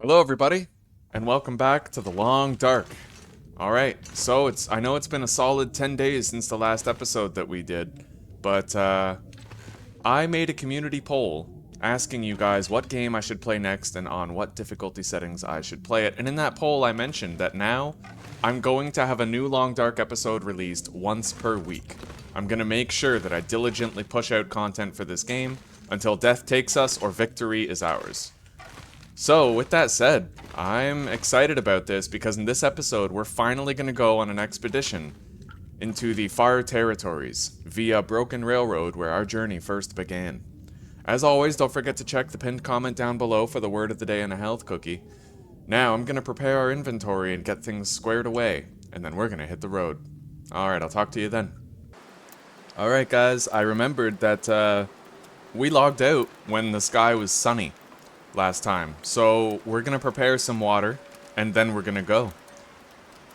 Hello everybody, and welcome back to The Long Dark. Alright, so I know it's been a solid 10 days since the last episode that we did, but I made a community poll asking you guys what game I should play next and on what difficulty settings I should play it, and in that poll I mentioned that now I'm going to have a new Long Dark episode released once per week. I'm gonna make sure that I diligently push out content for this game until death takes us or victory is ours. So, with that said, I'm excited about this because in this episode, we're finally going to go on an expedition into the far territories via Broken Railroad where our journey first began. As always, don't forget to check the pinned comment down below for the word of the day and a health cookie. Now, I'm going to prepare our inventory and get things squared away, and then we're going to hit the road. Alright, I'll talk to you then. Alright guys, I remembered that we logged out when the sky was sunny last time. So we're gonna prepare some water, and then we're gonna go.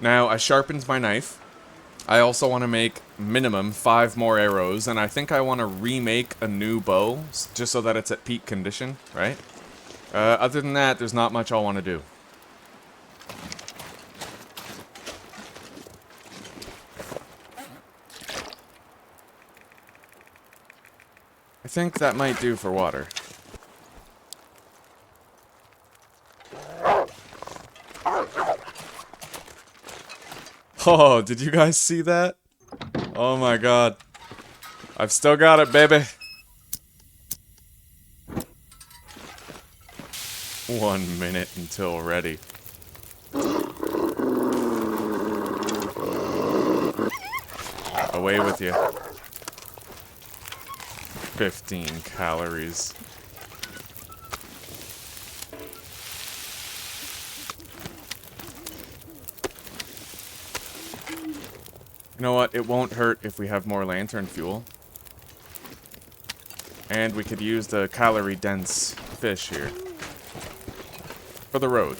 Now, I sharpened my knife. I also want to make minimum 5 more arrows, and I think I want to remake a new bow, just so that it's at peak condition, right? Other than that, there's not much I'll want to do. I think that might do for water. Oh, did you guys see that? Oh my god. I've still got it, baby. 1 minute until ready. Away with you. 15 calories. You know what? It won't hurt if we have more lantern fuel. And we could use the calorie-dense fish here. For the road.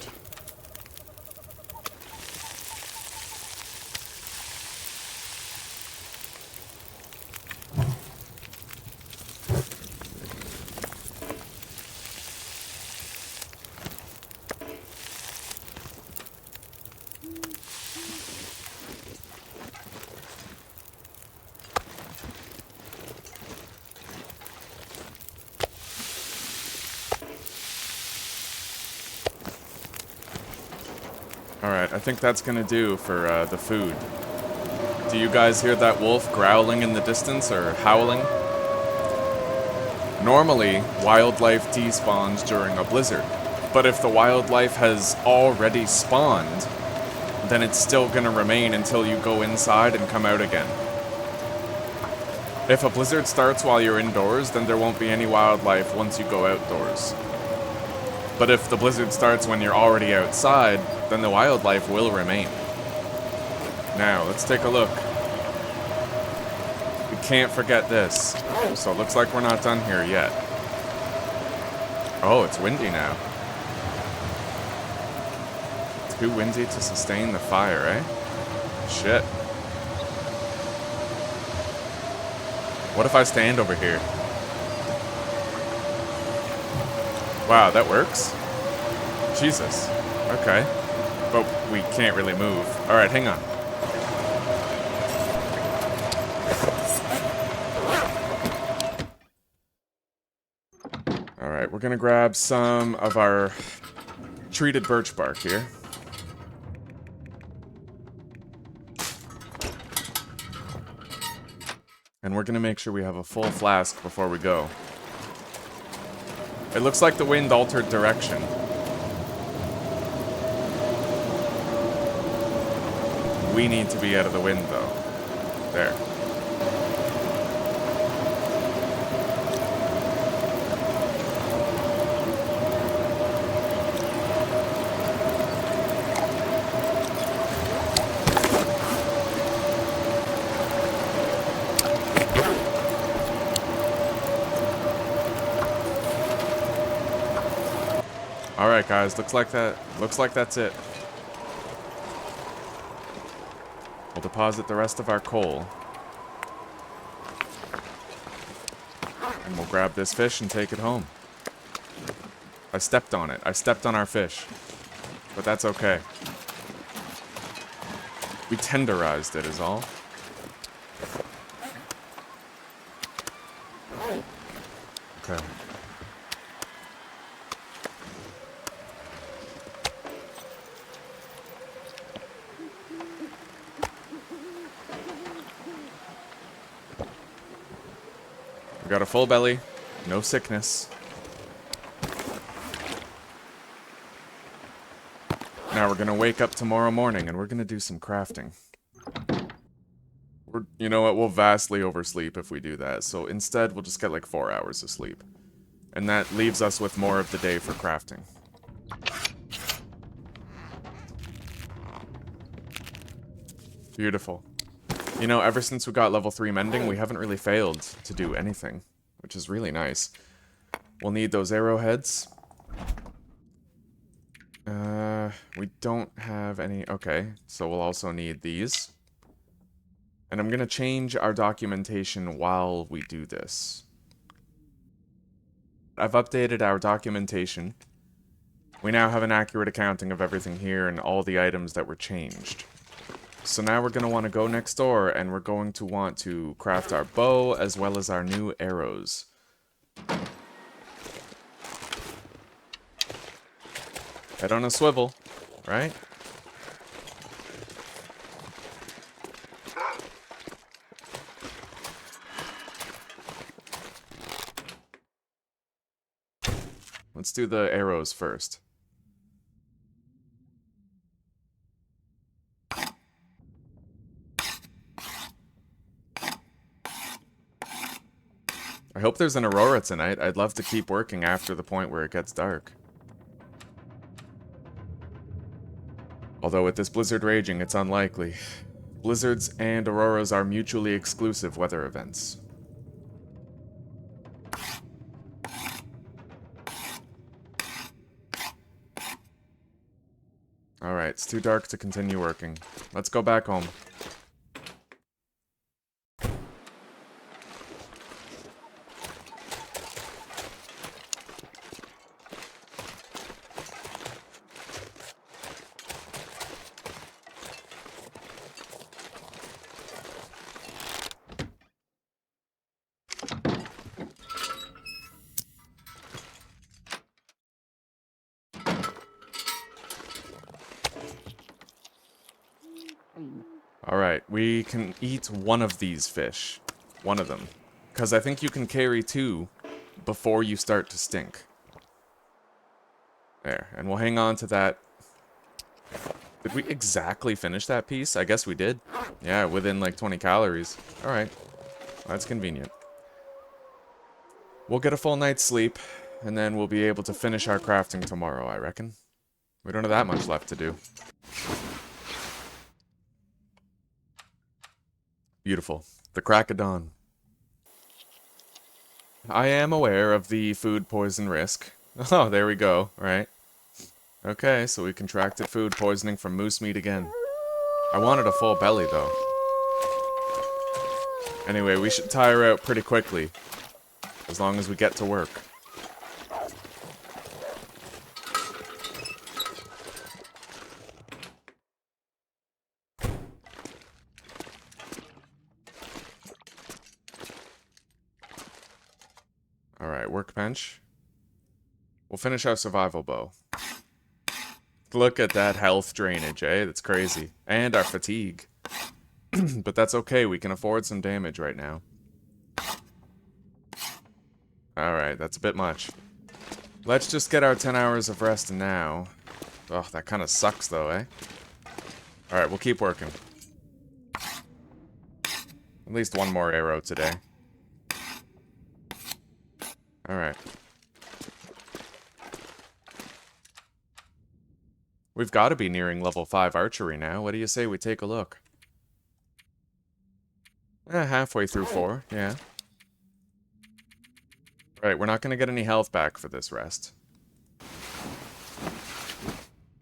Alright, I think that's gonna do for the food. Do you guys hear that wolf growling in the distance, or howling? Normally, wildlife despawns during a blizzard, but if the wildlife has already spawned, then it's still gonna remain until you go inside and come out again. If a blizzard starts while you're indoors, then there won't be any wildlife once you go outdoors. But if the blizzard starts when you're already outside, then the wildlife will remain. Now, let's take a look. We can't forget this. So it looks like we're not done here yet. Oh, it's windy now. Too windy to sustain the fire, eh? Shit. What if I stand over here? Wow, that works? Jesus. Okay. But we can't really move. Alright, hang on. Alright, we're gonna grab some of our treated birch bark here. And we're gonna make sure we have a full flask before we go. It looks like the wind altered direction. We need to be out of the wind, though. There. Alright guys, looks like that's it. We'll deposit the rest of our coal. And we'll grab this fish and take it home. I stepped on it. I stepped on our fish. But that's okay. We tenderized it is all. Okay. We got a full belly. No sickness. Now we're gonna wake up tomorrow morning and we're gonna do some crafting. You know what, we'll vastly oversleep if we do that, so instead we'll just get like 4 hours of sleep. And that leaves us with more of the day for crafting. Beautiful. You know, ever since we got level 3 mending, we haven't really failed to do anything, which is really nice. We'll need those arrowheads. We don't have any... Okay, so we'll also need these. And I'm gonna change our documentation while we do this. I've updated our documentation. We now have an accurate accounting of everything here and all the items that were changed. So now we're gonna want to go next door and we're going to want to craft our bow as well as our new arrows. Head on a swivel, right? Let's do the arrows first. I hope there's an aurora tonight. I'd love to keep working after the point where it gets dark. Although with this blizzard raging, it's unlikely. Blizzards and auroras are mutually exclusive weather events. Alright, it's too dark to continue working. Let's go back home. Alright, we can eat one of these fish. One of them. Because I think you can carry 2 before you start to stink. There, and we'll hang on to that. Did we exactly finish that piece? I guess we did. Yeah, within like 20 calories. Alright, that's convenient. We'll get a full night's sleep, and then we'll be able to finish our crafting tomorrow, I reckon. We don't have that much left to do. Beautiful. The crack of dawn. I am aware of the food poison risk. Oh, there we go, right? Okay, so we contracted food poisoning from moose meat again. I wanted a full belly, though. Anyway, we should tire out pretty quickly, as long as we get to work. Alright, workbench. We'll finish our survival bow. Look at that health drainage, eh? That's crazy. And our fatigue. But that's okay, we can afford some damage right now. Alright, that's a bit much. Let's just get our 10 hours of rest now. Oh, that kind of sucks though, eh? Alright, we'll keep working. At least one more arrow today. Alright. We've got to be nearing level 5 archery now. What do you say we take a look? Halfway through 4, yeah. Right, we're not going to get any health back for this rest.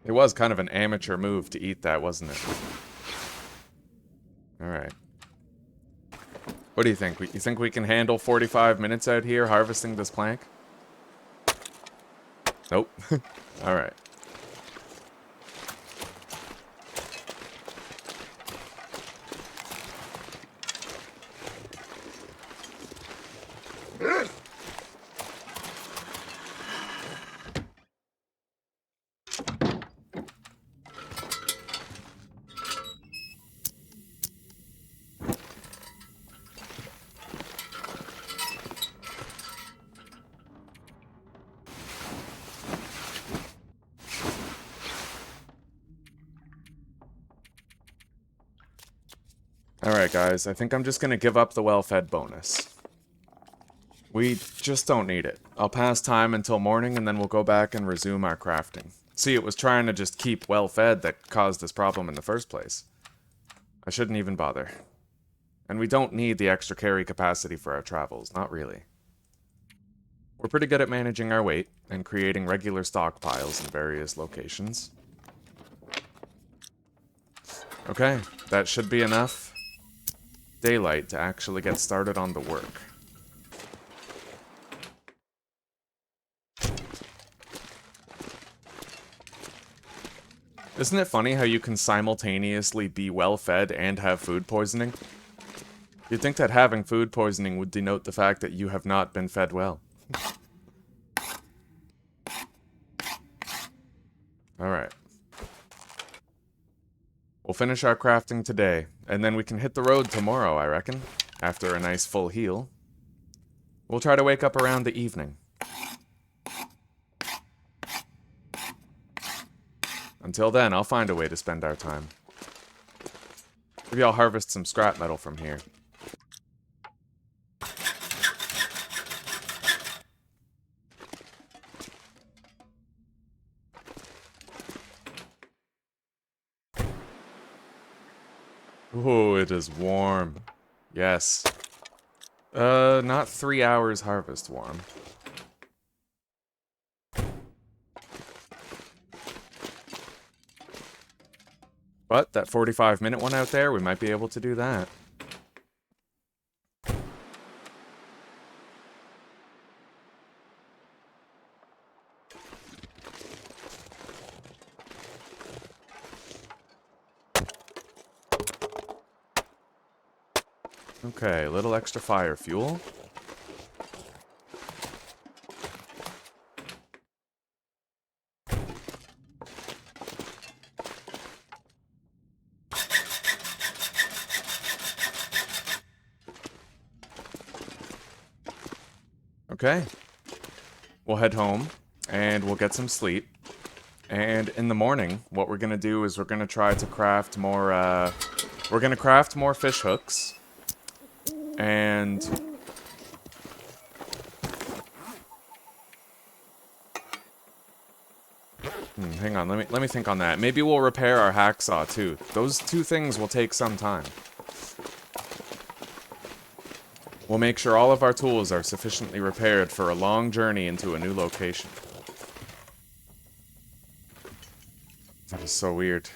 It was kind of an amateur move to eat that, wasn't it? Alright. What do you think? You think we can handle 45 minutes out here harvesting this plank? Nope. Alright. Alright guys, I think I'm just gonna give up the well-fed bonus. We just don't need it. I'll pass time until morning and then we'll go back and resume our crafting. See, it was trying to just keep well-fed that caused this problem in the first place. I shouldn't even bother. And we don't need the extra carry capacity for our travels, not really. We're pretty good at managing our weight and creating regular stockpiles in various locations. Okay, that should be enough daylight to actually get started on the work. Isn't it funny how you can simultaneously be well-fed and have food poisoning? You'd think that having food poisoning would denote the fact that you have not been fed well. Alright. We'll finish our crafting today, and then we can hit the road tomorrow, I reckon. After a nice full heal. We'll try to wake up around the evening. Until then, I'll find a way to spend our time. Maybe I'll harvest some scrap metal from here. Ooh, it is warm. Yes. Not 3 hours harvest warm. But that 45-minute one out there, we might be able to do that. Okay, a little extra fire fuel. Okay. We'll head home, and we'll get some sleep. And in the morning, what we're gonna do is we're gonna try to craft more, we're gonna craft more fish hooks. And... hang on, let me think on that. Maybe we'll repair our hacksaw, too. Those two things will take some time. We'll make sure all of our tools are sufficiently repaired for a long journey into a new location. That is so weird.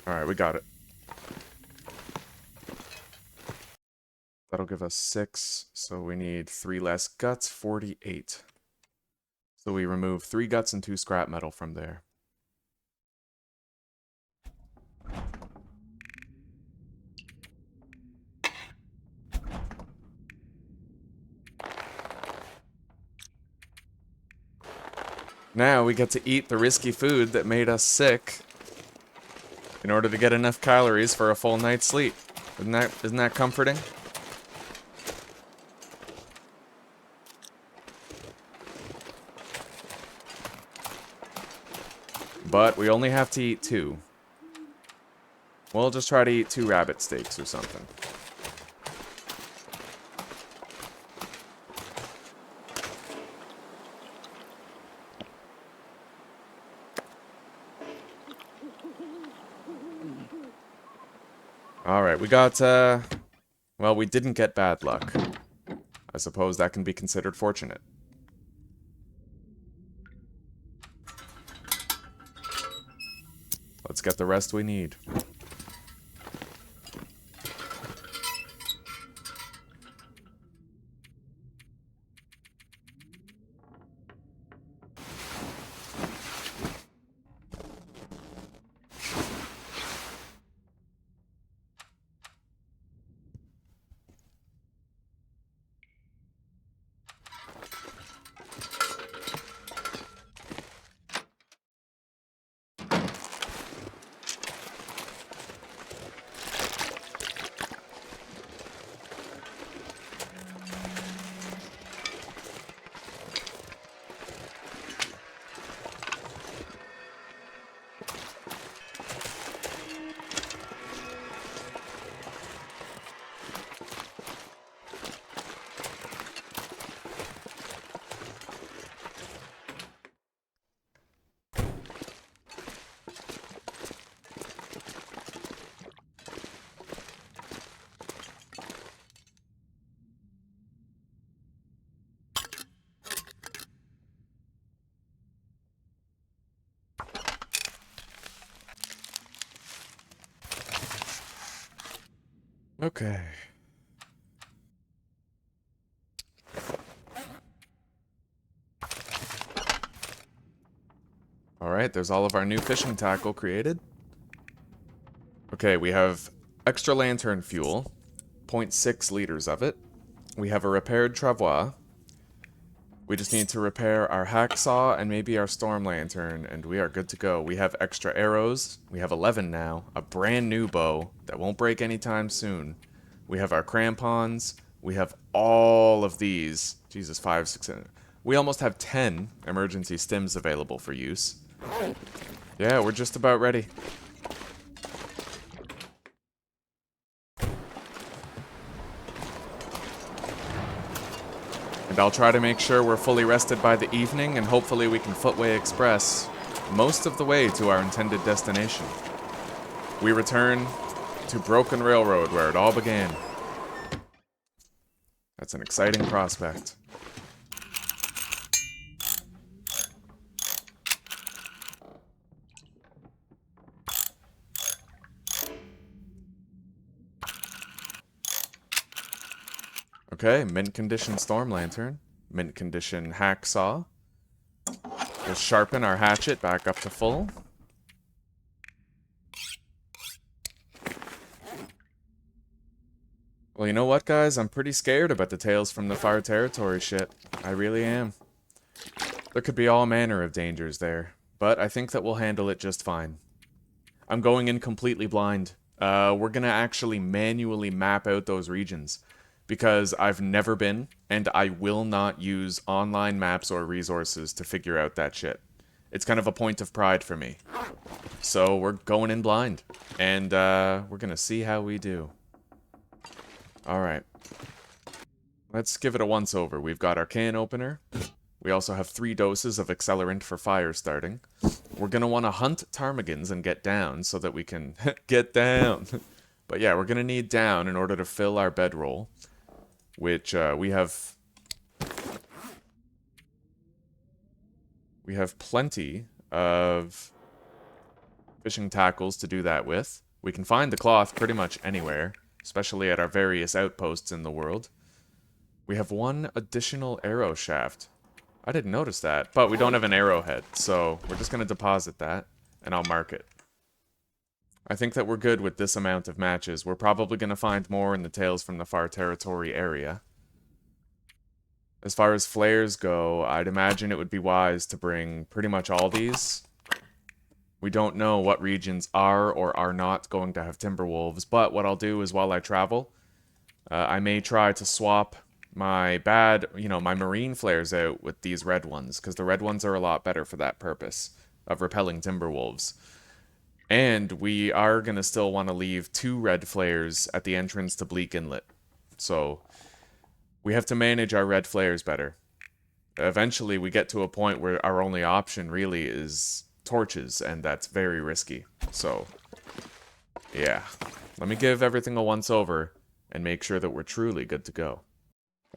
Alright, we got it. That'll give us 6, so we need 3 less guts, 48. So we remove 3 guts and 2 scrap metal from there. Now we get to eat the risky food that made us sick in order to get enough calories for a full night's sleep. Isn't that comforting? But we only have to eat 2. We'll just try to eat 2 rabbit steaks or something. Alright, we got, well, we didn't get bad luck. I suppose that can be considered fortunate. Let's get the rest we need. Okay. Alright, there's all of our new fishing tackle created. Okay, we have extra lantern fuel, 0.6 liters of it. We have a repaired travois. We just need to repair our hacksaw and maybe our storm lantern, and we are good to go. We have extra arrows. We have 11 now. A brand new bow that won't break anytime soon. We have our crampons. We have all of these. Jesus, 5, 6, 7. We almost have 10 emergency stims available for use. Yeah, we're just about ready. And I'll try to make sure we're fully rested by the evening, and hopefully we can footway express most of the way to our intended destination. We return to Broken Railroad, where it all began. That's an exciting prospect. Okay, mint condition storm lantern, mint condition hacksaw. We'll sharpen our hatchet back up to full. Well, you know what, guys? I'm pretty scared about the Tales from the Far Territory shit. I really am. There could be all manner of dangers there, but I think that we'll handle it just fine. I'm going in completely blind. We're gonna actually manually map out those regions, because I've never been, and I will not use online maps or resources to figure out that shit. It's kind of a point of pride for me. So we're going in blind, and we're gonna see how we do. Alright. Let's give it a once-over. We've got our can opener. We also have 3 doses of accelerant for fire starting. We're gonna want to hunt ptarmigans and get down so that we can get down. But yeah, we're gonna need down in order to fill our bedroll, which we have plenty of fishing tackles to do that with. We can find the cloth pretty much anywhere, especially at our various outposts in the world. We have 1 additional arrow shaft. I didn't notice that, but we don't have an arrowhead, so we're just going to deposit that, and I'll mark it. I think that we're good with this amount of matches. We're probably going to find more in the Tales from the Far Territory area. As far as flares go, I'd imagine it would be wise to bring pretty much all these. We don't know what regions are or are not going to have timberwolves, but what I'll do is while I travel, I may try to swap my my marine flares out with these red ones, because the red ones are a lot better for that purpose of repelling timberwolves. And we are going to still want to leave 2 red flares at the entrance to Bleak Inlet. So we have to manage our red flares better. Eventually we get to a point where our only option really is torches, and that's very risky. So yeah, let me give everything a once over and make sure that we're truly good to go.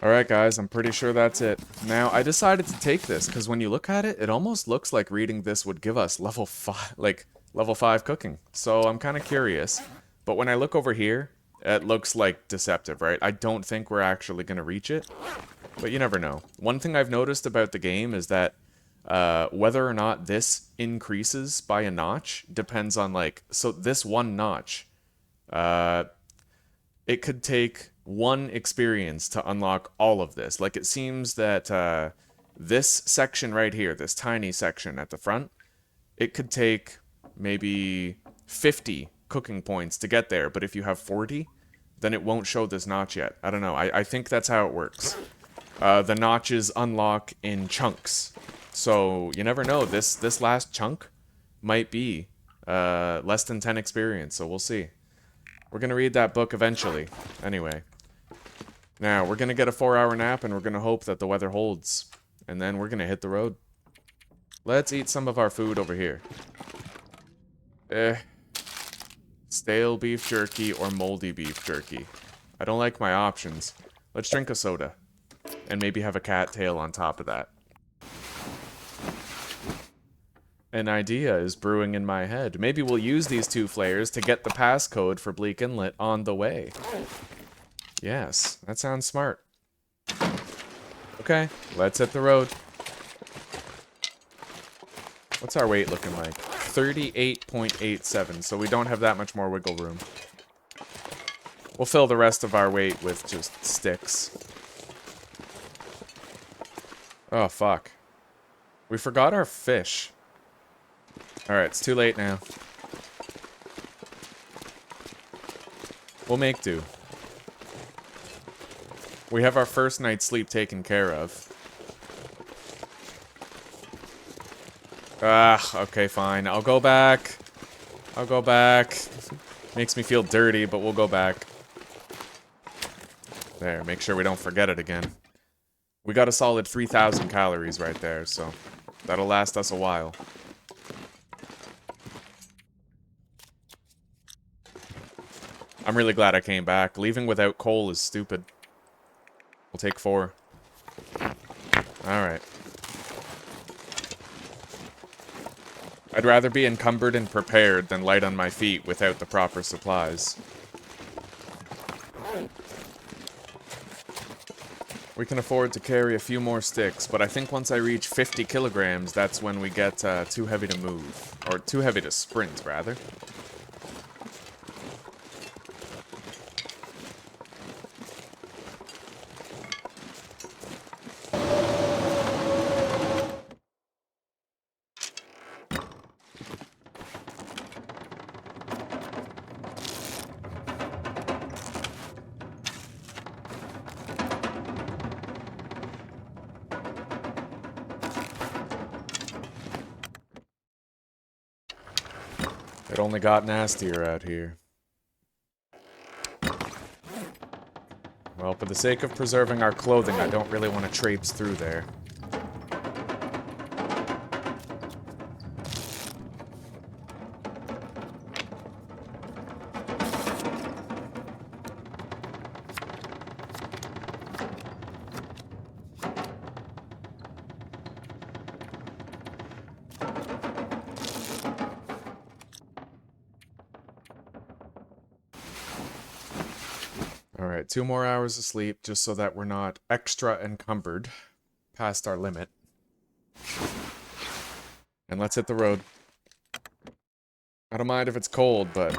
Alright guys, I'm pretty sure that's it. Now, I decided to take this, because when you look at it, it almost looks like reading this would give us level 5 cooking. So I'm kind of curious. But when I look over here, it looks like deceptive, right? I don't think we're actually going to reach it. But you never know. One thing I've noticed about the game is that whether or not this increases by a notch depends on, so this 1 notch, it could take 1 experience to unlock all of this. Like, it seems that this section right here, this tiny section at the front, it could take maybe 50 cooking points to get there, but if you have 40, then it won't show this notch yet. I don't know. I think that's how it works. The notches unlock in chunks. So, you never know. This last chunk might be less than 10 experience, so we'll see. We're going to read that book eventually. Anyway. Now, we're going to get a 4-hour nap, and we're going to hope that the weather holds. And then we're going to hit the road. Let's eat some of our food over here. Stale beef jerky or moldy beef jerky. I don't like my options. Let's drink a soda. And maybe have a cattail on top of that. An idea is brewing in my head. Maybe we'll use these 2 flares to get the passcode for Bleak Inlet on the way. Yes, that sounds smart. Okay, let's hit the road. What's our weight looking like? 38.87, so we don't have that much more wiggle room. We'll fill the rest of our weight with just sticks. Oh, fuck. We forgot our fish. Alright, it's too late now. We'll make do. We have our first night's sleep taken care of. Okay, fine. I'll go back. I'll go back. Makes me feel dirty, but we'll go back. There, make sure we don't forget it again. We got a solid 3,000 calories right there, so that'll last us a while. I'm really glad I came back. Leaving without coal is stupid. We'll take 4. Alright. I'd rather be encumbered and prepared than light on my feet without the proper supplies. We can afford to carry a few more sticks, but I think once I reach 50 kilograms, that's when we get too heavy to move. Or too heavy to sprint, rather. It only got nastier out here. Well, for the sake of preserving our clothing, I don't really want to traipse through there. Alright, 2 more hours of sleep, just so that we're not extra encumbered past our limit. And let's hit the road. I don't mind if it's cold, but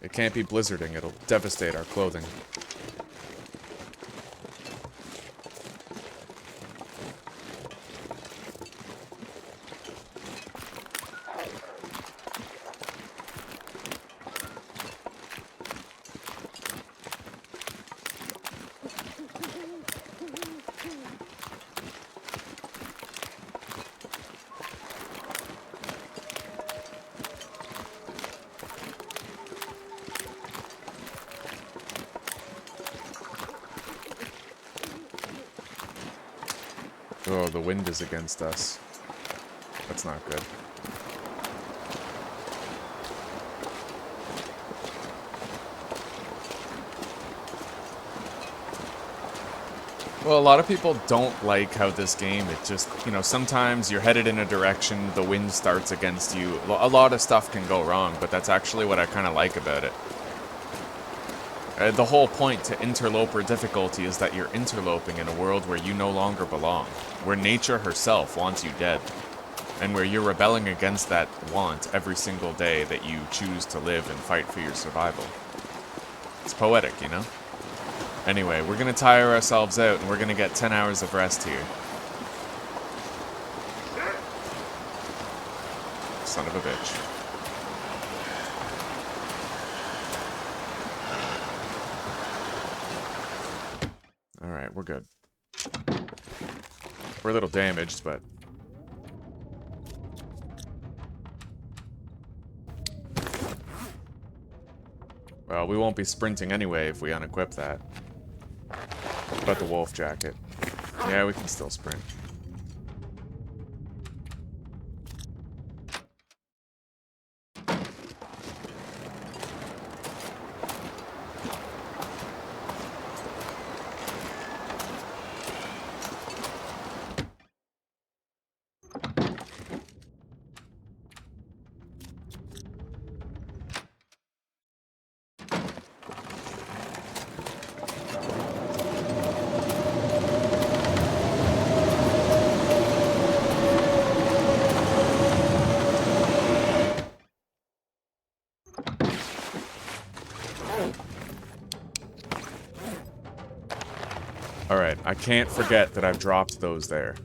it can't be blizzarding. It'll devastate our clothing. Oh, the wind is against us. That's not good. Well, a lot of people don't like how this game, it just, you know, sometimes you're headed in a direction, the wind starts against you. A lot of stuff can go wrong, but that's actually what I kind of like about it. The whole point to interloper difficulty is that you're interloping in a world where you no longer belong, where nature herself wants you dead, and where you're rebelling against that want every single day that you choose to live and fight for your survival. It's poetic, you know? Anyway, we're gonna tire ourselves out and we're gonna get 10 hours of rest here. Son of a bitch. Alright, we're good. We're a little damaged, but... well, we won't be sprinting anyway if we unequip that. But the wolf jacket. Yeah, we can still sprint. I can't forget that I've dropped those there.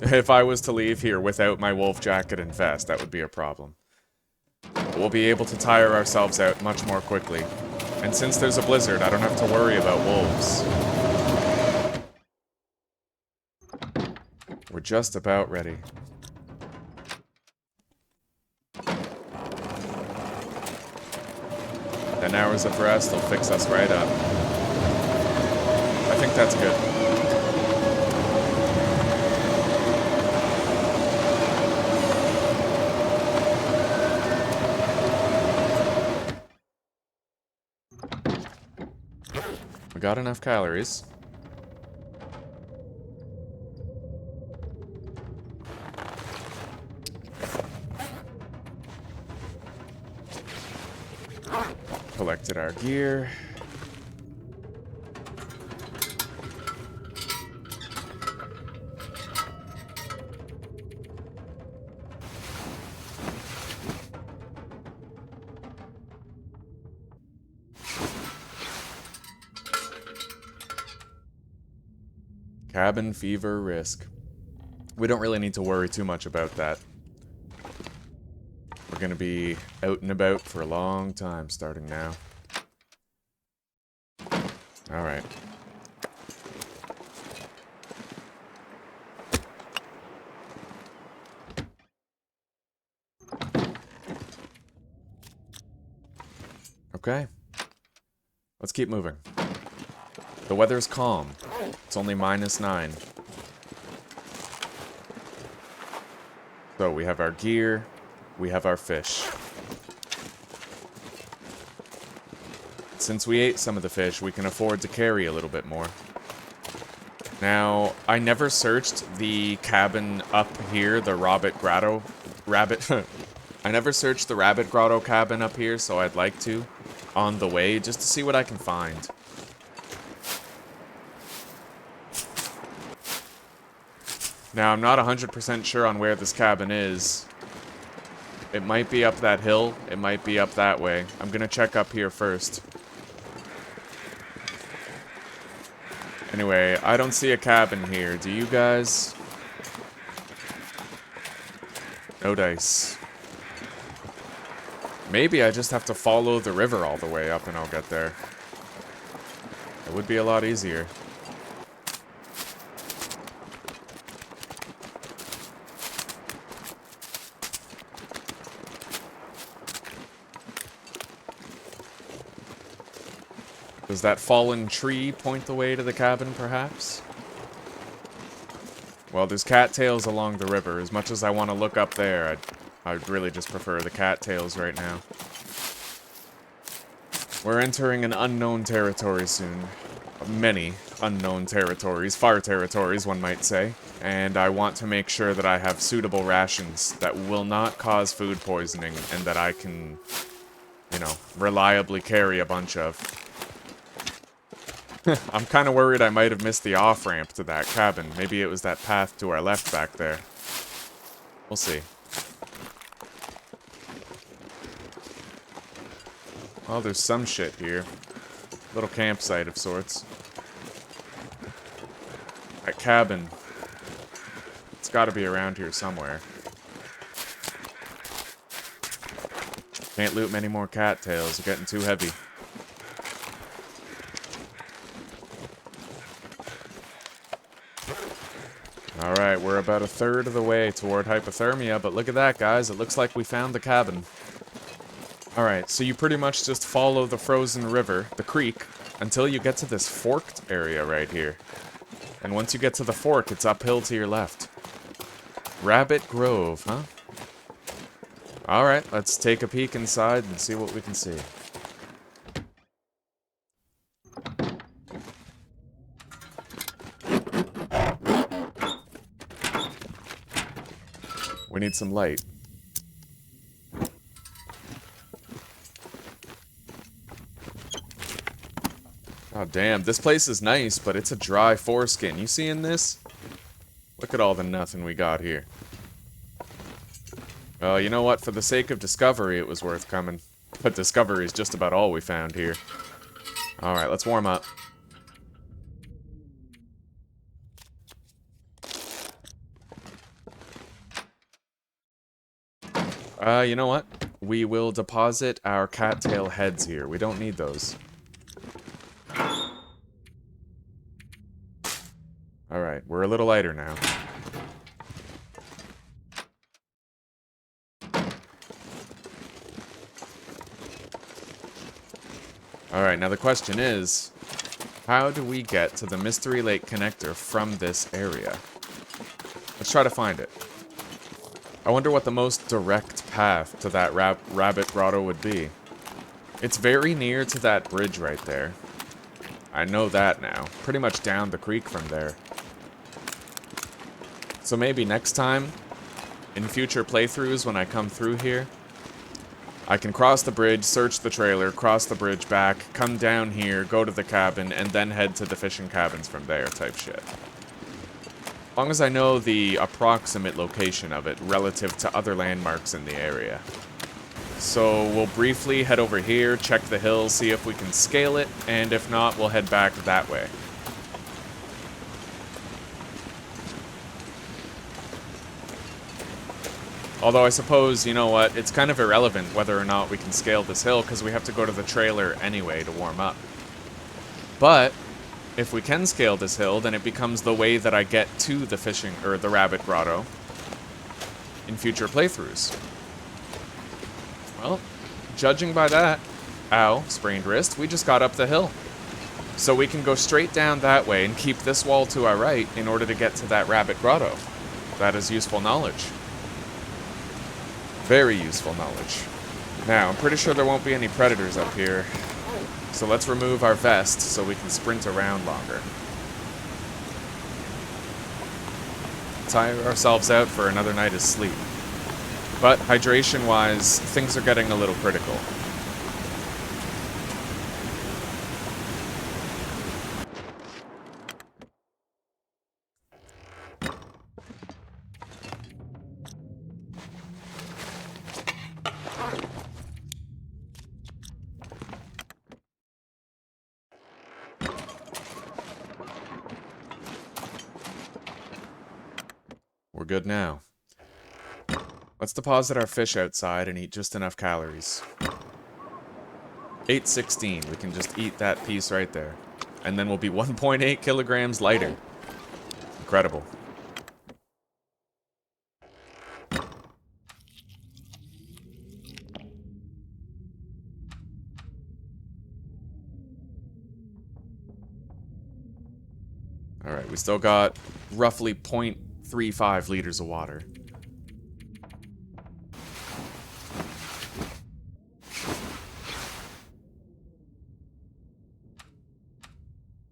If I was to leave here without my wolf jacket and vest, that would be a problem. But we'll be able to tire ourselves out much more quickly. And since there's a blizzard, I don't have to worry about wolves. We're just about ready. 10 hours of rest will fix us right up. I think that's good. We got enough calories. Collected our gear. Cabin fever risk. We don't really need to worry too much about that. We're gonna be out and about for a long time starting now. Alright. Okay. Let's keep moving. The weather's calm. It's only -9. So we have our gear. We have our fish. Since we ate some of the fish, we can afford to carry a little bit more. Now, I never searched the cabin up here, the Rabbit Grotto. I never searched the Rabbit Grotto cabin up here, so I'd like to, on the way, just to see what I can find. Now, I'm not 100% sure on where this cabin is. It might be up that hill. It might be up that way. I'm gonna check up here first. Anyway, I don't see a cabin here. Do you guys? No dice. Maybe I just have to follow the river all the way up and I'll get there. It would be a lot easier. Does that fallen tree point the way to the cabin, perhaps? Well, there's cattails along the river. As much as I want to look up there, I'd really just prefer the cattails right now. We're entering an unknown territory soon. Many unknown territories. Far territories, one might say. And I want to make sure that I have suitable rations that will not cause food poisoning and that I can, you know, reliably carry a bunch of. I'm kind of worried I might have missed the off-ramp to that cabin. Maybe it was that path to our left back there. We'll see. Well, there's some shit here. Little campsite of sorts. That cabin. It's gotta be around here somewhere. Can't loot many more cattails. They're getting too heavy. Alright, we're about a third of the way toward hypothermia, but look at that, guys. It looks like we found the cabin. Alright, so you pretty much just follow the frozen river, the creek, until you get to this forked area right here. And once you get to the fork, it's uphill to your left. Rabbit Grove, huh? Alright, let's take a peek inside and see what we can see. We need some light. Oh, damn. This place is nice, but it's a dry foreskin. You seeing this? Look at all the nothing we got here. Well, you know what? For the sake of discovery, it was worth coming. But discovery is just about all we found here. Alright, let's warm up. You know what? We will deposit our cattail heads here. We don't need those. Alright, we're a little lighter now. Alright, now the question is, how do we get to the Mystery Lake connector from this area? Let's try to find it. I wonder what the most direct path to that rabbit grotto would be. It's very near to that bridge right there. I know that now. Pretty much down the creek from there. So maybe next time, in future playthroughs when I come through here, I can cross the bridge, search the trailer, cross the bridge back, come down here, go to the cabin, and then head to the fishing cabins from there type shit. As long as I know the approximate location of it relative to other landmarks in the area. So we'll briefly head over here, check the hill, see if we can scale it, and if not, we'll head back that way. Although I suppose, you know what, it's kind of irrelevant whether or not we can scale this hill because we have to go to the trailer anyway to warm up. But if we can scale this hill, then it becomes the way that I get to the fishing, or the rabbit grotto in future playthroughs. Well, judging by that, ow, sprained wrist, we just got up the hill. So we can go straight down that way and keep this wall to our right in order to get to that rabbit grotto. That is useful knowledge. Very useful knowledge. Now, I'm pretty sure there won't be any predators up here. So let's remove our vest so we can sprint around longer. Tire ourselves out for another night of sleep. But hydration-wise, things are getting a little critical. We're good now. Let's deposit our fish outside and eat just enough calories. 816, we can just eat that piece right there. And then we'll be 1.8 kilograms lighter. Incredible. Alright, we still got roughly 0.35 liters of water.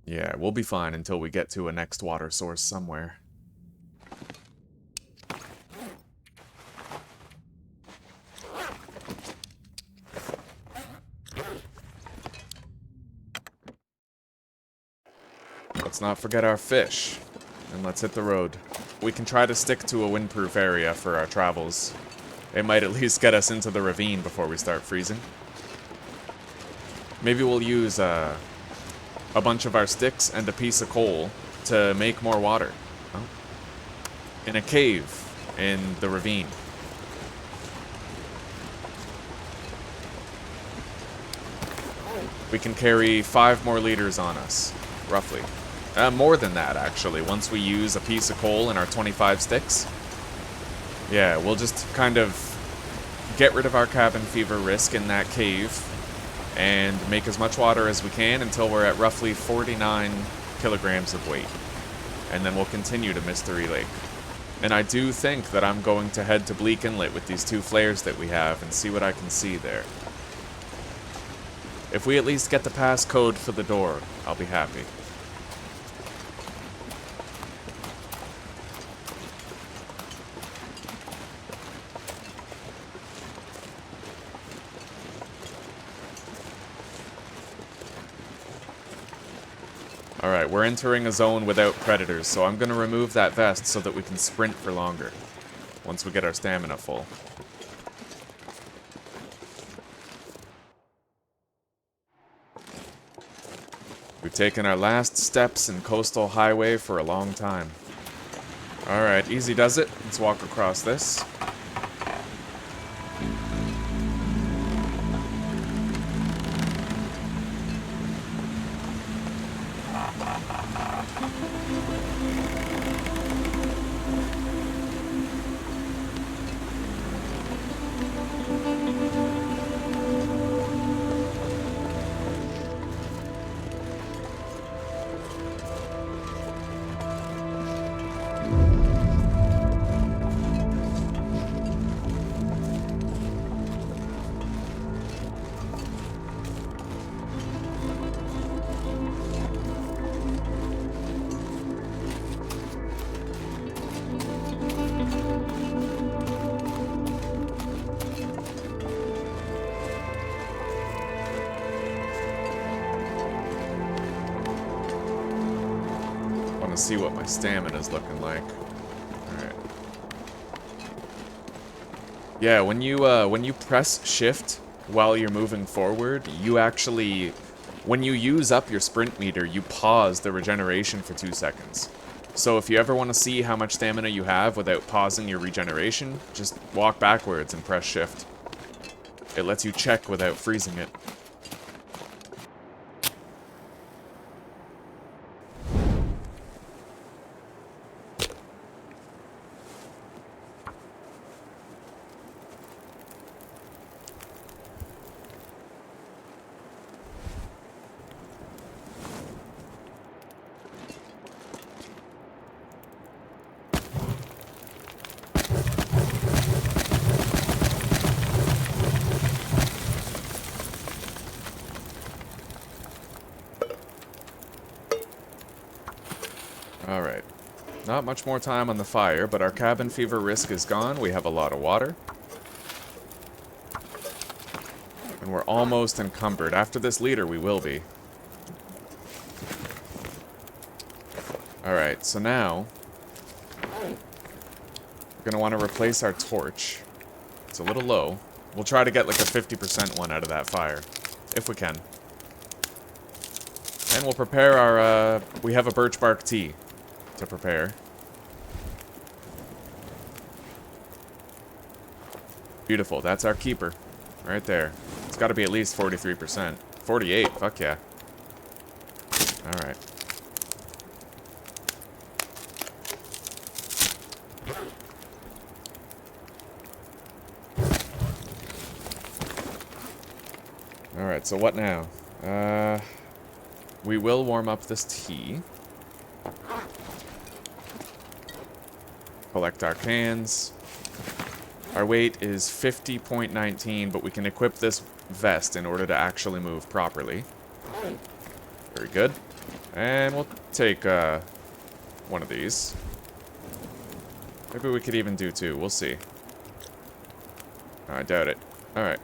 Yeah, we'll be fine until we get to a next water source somewhere. Let's not forget our fish. And let's hit the road. We can try to stick to a windproof area for our travels. It might at least get us into the ravine before we start freezing. Maybe we'll use a bunch of our sticks and a piece of coal to make more water. Oh. In a cave in the ravine. We can carry 5 more liters on us, roughly. More than that, actually, once we use a piece of coal in our 25 sticks. Yeah, we'll just kind of get rid of our cabin fever risk in that cave and make as much water as we can until we're at roughly 49 kilograms of weight. And then we'll continue to Mystery Lake. And I do think that I'm going to head to Bleak Inlet with these 2 flares that we have and see what I can see there. If we at least get the passcode for the door, I'll be happy. Alright, we're entering a zone without predators, so I'm gonna remove that vest so that we can sprint for longer. Once we get our stamina full. We've taken our last steps in Coastal Highway for a long time. Alright, easy does it. Let's walk across this. to see what my stamina is looking like. Alright. Yeah, when you press shift while you're moving forward, you actually... When you use up your sprint meter, you pause the regeneration for 2 seconds. So if you ever want to see how much stamina you have without pausing your regeneration, just walk backwards and press shift. It lets you check without freezing it. Alright. Not much more time on the fire, but our cabin fever risk is gone. We have a lot of water. And we're almost encumbered. After this leader, we will be. Alright, so now... we're gonna want to replace our torch. It's a little low. We'll try to get like a 50% one out of that fire. If we can. And we'll prepare our, we have a birch bark tea to prepare. Beautiful, that's our keeper. Right there. It's gotta be at least 43%. 48, fuck yeah. Alright. Alright, so what now? We will warm up this tea. Collect our cans. Our weight is 50.19, but we can equip this vest in order to actually move properly. Very good. And we'll take one of these. Maybe we could even do 2. We'll see. I doubt it. Alright.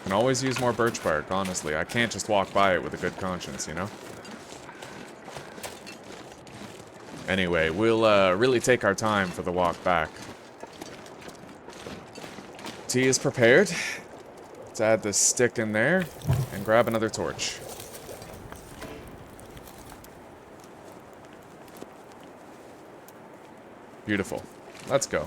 Can always use more birch bark, honestly. I can't just walk by it with a good conscience, you know? Anyway, we'll really take our time for the walk back. Tea is prepared. Let's add this stick in there and grab another torch. Beautiful. Let's go.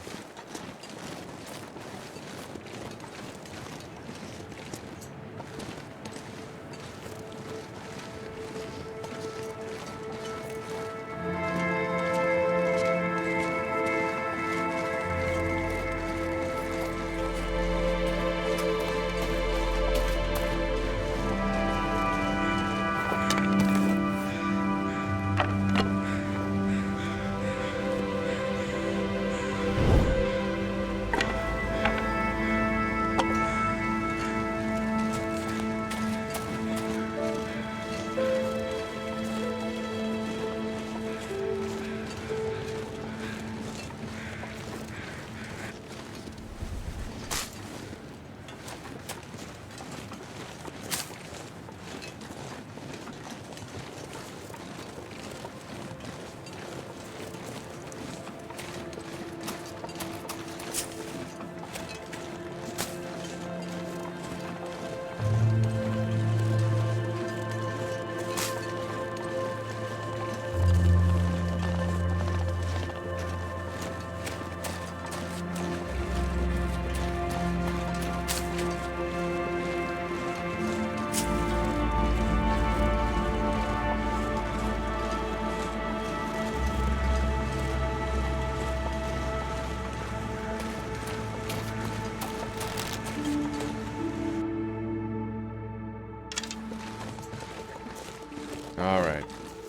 Alright.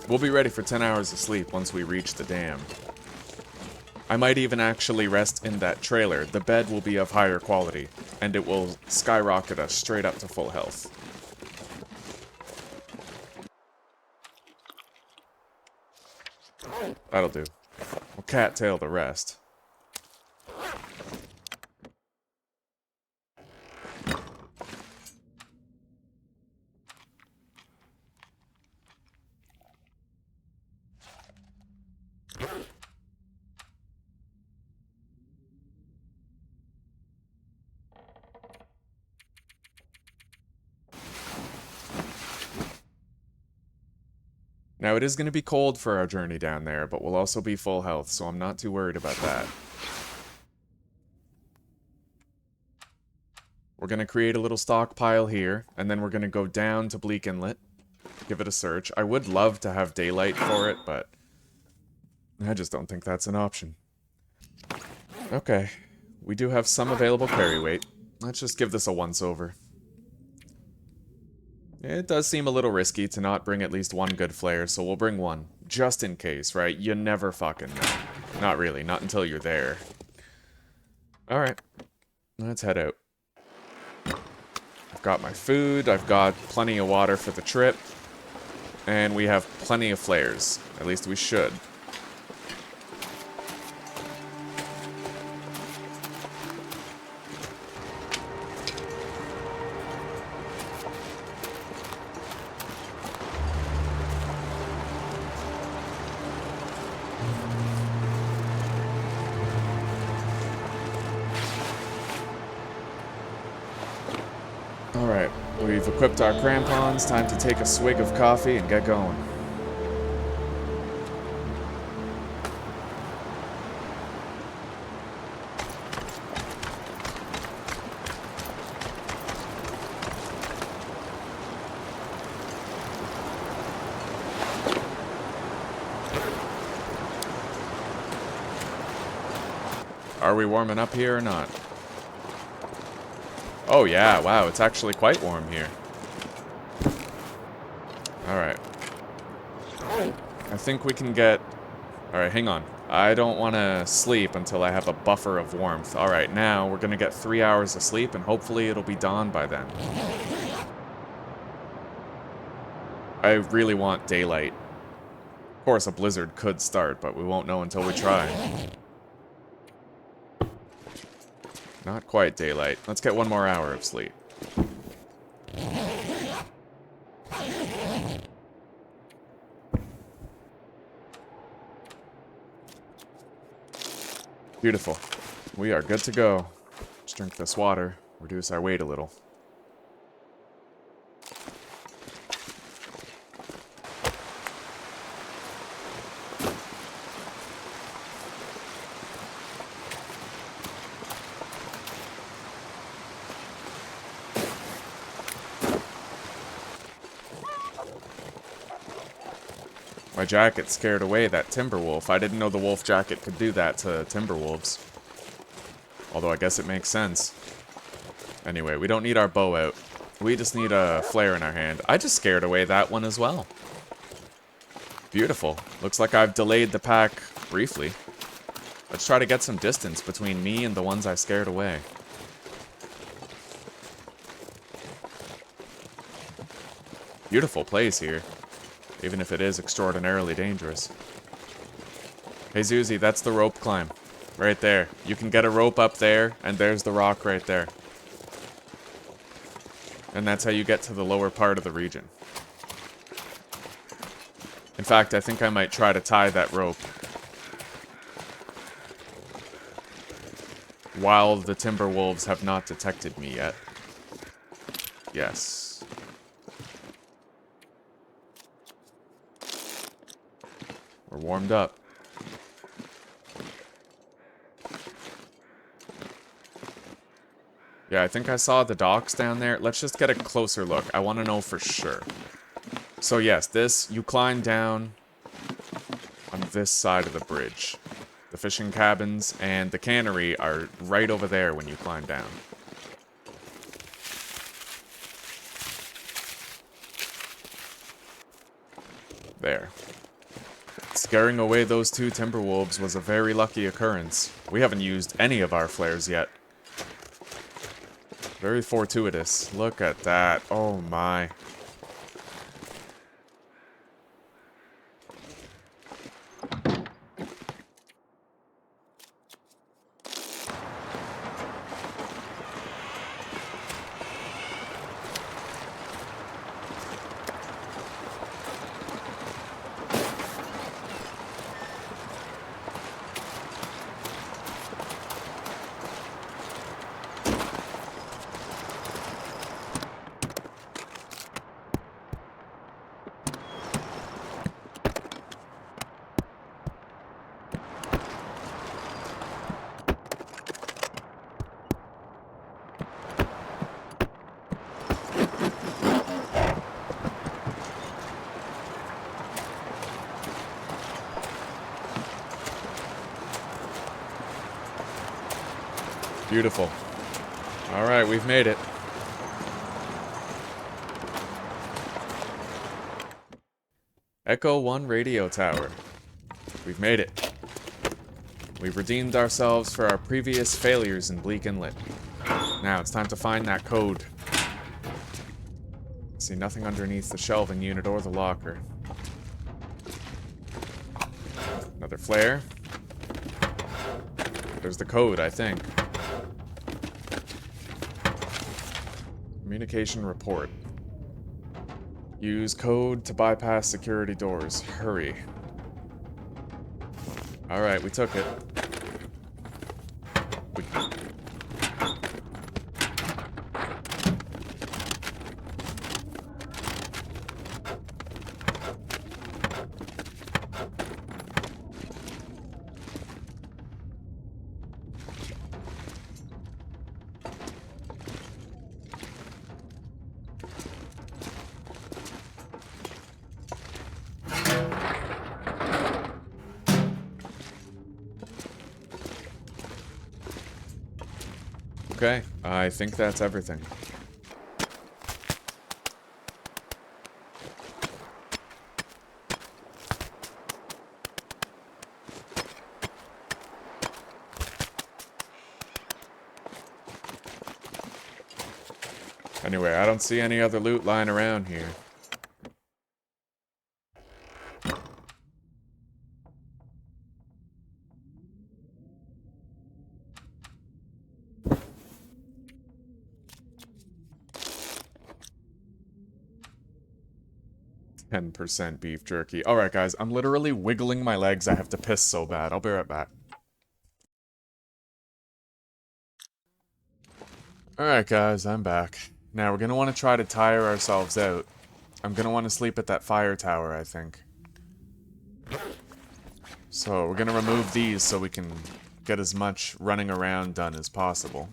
We'll be ready for 10 hours of sleep once we reach the dam. I might even actually rest in that trailer. The bed will be of higher quality, and it will skyrocket us straight up to full health. That'll do. We'll cattail the rest. Now, it is going to be cold for our journey down there, but we'll also be full health, so I'm not too worried about that. We're going to create a little stockpile here, and then we're going to go down to Bleak Inlet, give it a search. I would love to have daylight for it, but I just don't think that's an option. Okay, we do have some available carry weight. Let's just give this a once-over. It does seem a little risky to not bring at least one good flare, so we'll bring one. Just in case, right? You never fucking know. Not really, not until you're there. Alright, let's head out. I've got my food, I've got plenty of water for the trip, and we have plenty of flares. At least we should. Alright, we've equipped our crampons, time to take a swig of coffee and get going. Are we warming up here or not? Oh yeah, wow, it's actually quite warm here. Alright. I think we can get... Alright, hang on. I don't want to sleep until I have a buffer of warmth. Alright, now we're going to get 3 hours of sleep, and hopefully it'll be dawn by then. I really want daylight. Of course, a blizzard could start, but we won't know until we try. Not quite daylight. Let's get 1 more hour of sleep. Beautiful. We are good to go. Let's drink this water, reduce our weight a little. My jacket scared away that timber wolf. I didn't know the wolf jacket could do that to timber wolves. Although I guess it makes sense. Anyway, we don't need our bow out. We just need a flare in our hand. I just scared away that one as well. Beautiful. Looks like I've delayed the pack briefly. Let's try to get some distance between me and the ones I scared away. Beautiful place here. Even if it is extraordinarily dangerous. Hey Zuzi, that's the rope climb. Right there. You can get a rope up there, and there's the rock right there. And that's how you get to the lower part of the region. In fact, I think I might try to tie that rope while the timber wolves have not detected me yet. Yes. We're warmed up. Yeah, I think I saw the docks down there. Let's just get a closer look. I want to know for sure. So yes, this, you climb down on this side of the bridge. The fishing cabins and the cannery are right over there when you climb down. There. Scaring away those 2 timber wolves was a very lucky occurrence. We haven't used any of our flares yet. Very fortuitous. Look at that. Oh my. Beautiful. Alright, we've made it. Echo 1 radio tower. We've made it. We've redeemed ourselves for our previous failures in Bleak Inlet. Now it's time to find that code. See nothing underneath the shelving unit or the locker. Another flare. There's the code, I think. Communication report. Use code to bypass security doors. Hurry. Alright, we took it. Okay, I think that's everything. Anyway, I don't see any other loot lying around here. %, beef jerky. Alright, guys, I'm literally wiggling my legs. I have to piss so bad. I'll be right back. Alright, guys, I'm back. Now, we're gonna want to try to tire ourselves out. I'm gonna want to sleep at that fire tower, I think. So, we're gonna remove these so we can get as much running around done as possible.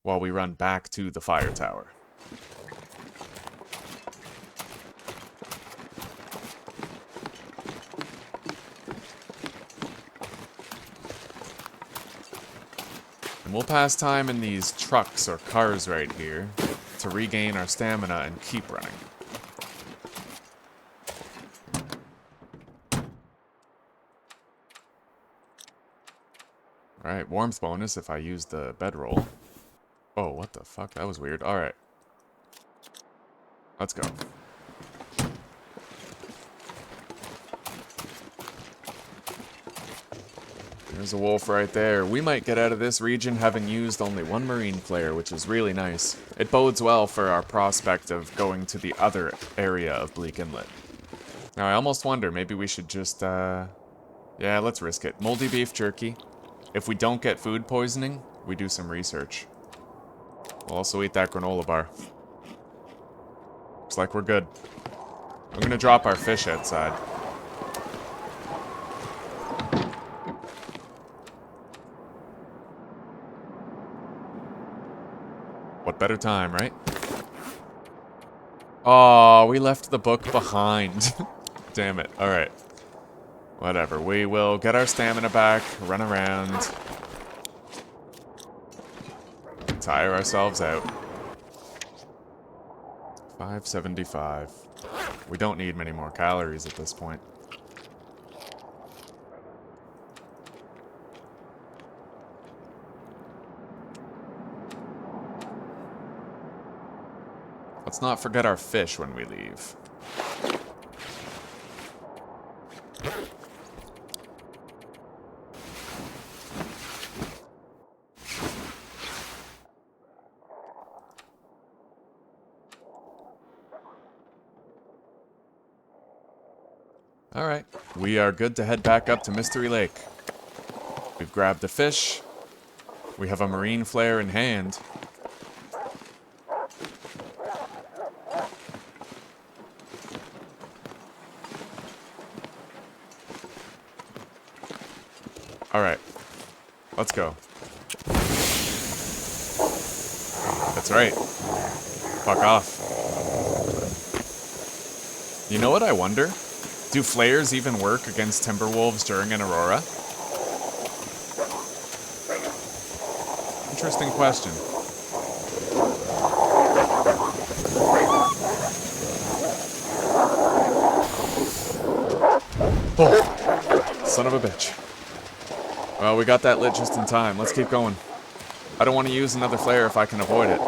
While we run back to the fire tower. We'll pass time in these trucks or cars right here to regain our stamina and keep running. Alright, warmth bonus if I use the bedroll. Oh, what the fuck? That was weird. Alright. Let's go. There's a wolf right there. We might get out of this region having used only one marine flare, which is really nice. It bodes well for our prospect of going to the other area of Bleak Inlet. Now, I almost wonder, maybe we should just, yeah, let's risk it. Moldy beef jerky. If we don't get food poisoning, we do some research. We'll also eat that granola bar. Looks like we're good. I'm gonna drop our fish outside. What better time, right? Oh, we left the book behind. Damn it. Alright. Whatever. We will get our stamina back, run around. Tire ourselves out. 575. We don't need many more calories at this point. Let's not forget our fish when we leave. Alright, we are good to head back up to Mystery Lake. We've grabbed a fish. We have a marine flare in hand. Alright, let's go. That's right. Fuck off. You know what I wonder? Do flares even work against timberwolves during an aurora? interesting question. Oh, son of a bitch. Well, we got that lit just in time. Let's keep going. I don't want to use another flare if I can avoid it.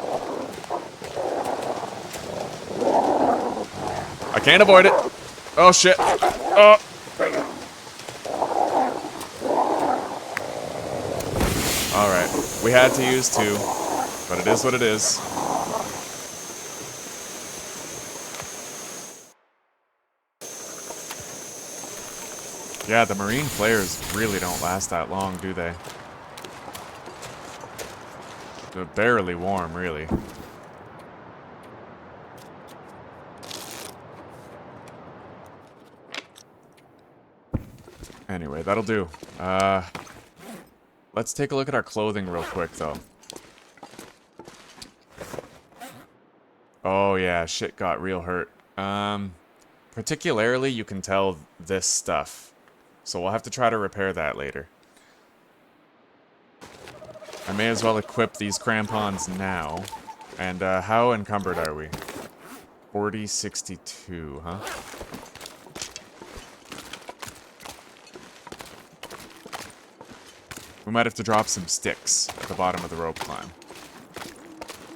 I can't avoid it. Oh, shit. Oh. Alright. We had to use 2, but it is what it is. Yeah, the marine flares really don't last that long, do they? They're barely warm, really. Anyway, that'll do. Let's take a look at our clothing real quick, though. Oh, yeah, shit got real hurt. Particularly, you can tell this stuff. So we'll have to try to repair that later. I may as well equip these crampons now. And, how encumbered are we? 4062, huh? We might have to drop some sticks at the bottom of the rope climb.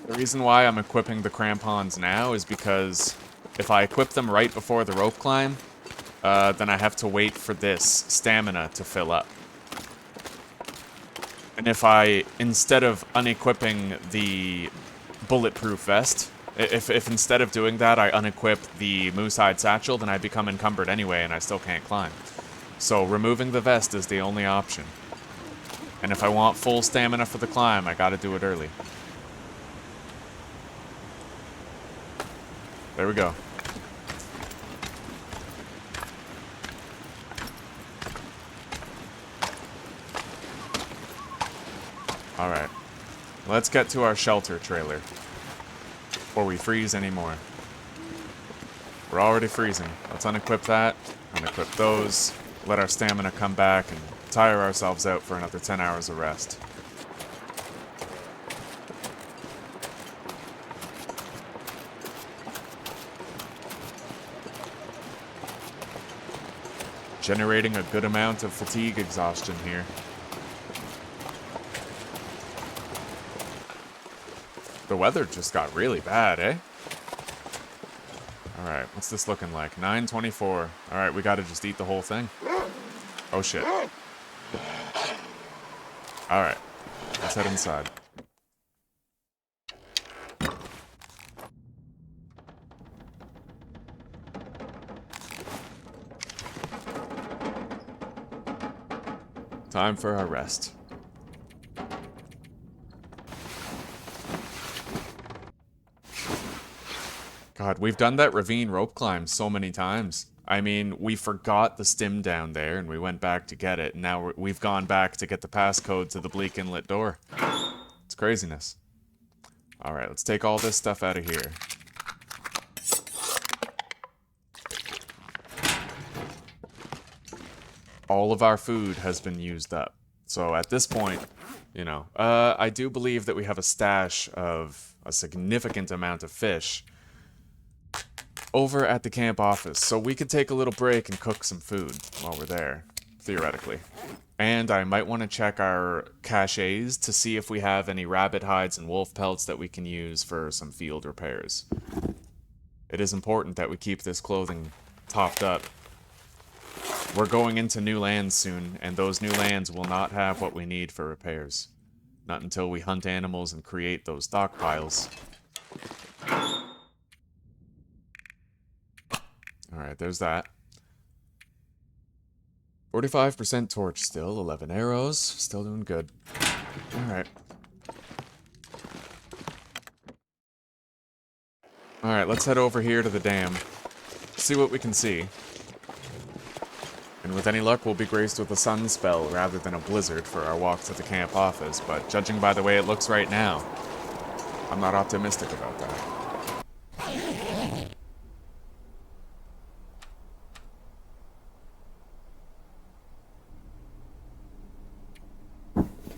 The reason why I'm equipping the crampons now is because if I equip them right before the rope climb, then I have to wait for this stamina to fill up. And if I, instead of unequipping the bulletproof vest, if instead of doing that I unequip the moose-hide satchel, then I become encumbered anyway and I still can't climb. So removing the vest is the only option. And if I want full stamina for the climb, I gotta do it early. There we go. Alright. Let's get to our shelter trailer. Before we freeze anymore. We're already freezing. Let's unequip that. Unequip those. Let our stamina come back and tire ourselves out for another 10 hours of rest. Generating a good amount of fatigue exhaustion here. The weather just got really bad, eh? Alright, what's this looking like? 9:24. Alright, we gotta just eat the whole thing. Oh shit. Alright, let's head inside. Time for our rest. God, we've done that ravine rope climb so many times. I mean, we forgot the stim down there, and we went back to get it, and now we've gone back to get the passcode to the bleak inlet door. It's craziness. Alright, let's take all this stuff out of here. All of our food has been used up. So at this point, you know, I do believe that we have a stash of a significant amount of fish over at the camp office, so we could take a little break and cook some food while we're there, theoretically. And I might want to check our caches to see if we have any rabbit hides and wolf pelts that we can use for some field repairs. It is important that we keep this clothing topped up. We're going into new lands soon, and those new lands will not have what we need for repairs. Not until we hunt animals and create those stockpiles. Alright, there's that. 45% torch still, 11 arrows, still doing good. Alright. Alright, let's head over here to the dam. See what we can see. And with any luck, we'll be graced with a sun spell rather than a blizzard for our walk to the camp office, but judging by the way it looks right now, I'm not optimistic about that.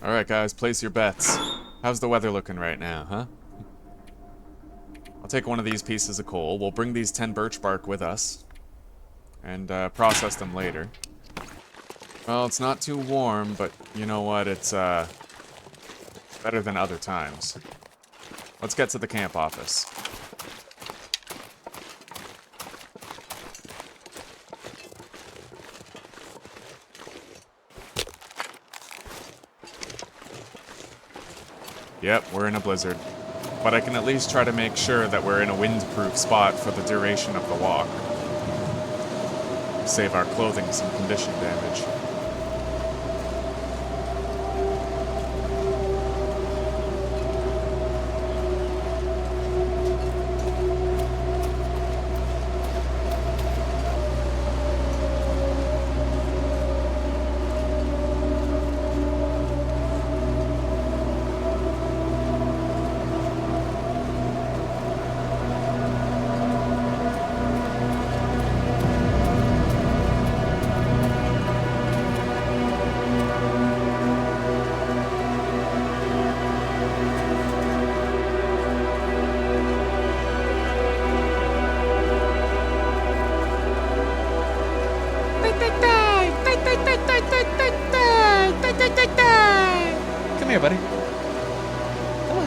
Alright guys, place your bets. How's the weather looking right now, huh? I'll take one of these pieces of coal. We'll bring these 10 birch bark with us. And process them later. Well, it's not too warm, but you know what? It's better than other times. Let's get to the camp office. Yep, we're in a blizzard. But I can at least try to make sure that we're in a windproof spot for the duration of the walk. Save our clothing some condition damage. Come here, buddy. Come on.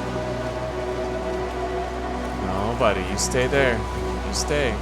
No, buddy, you stay there. You stay.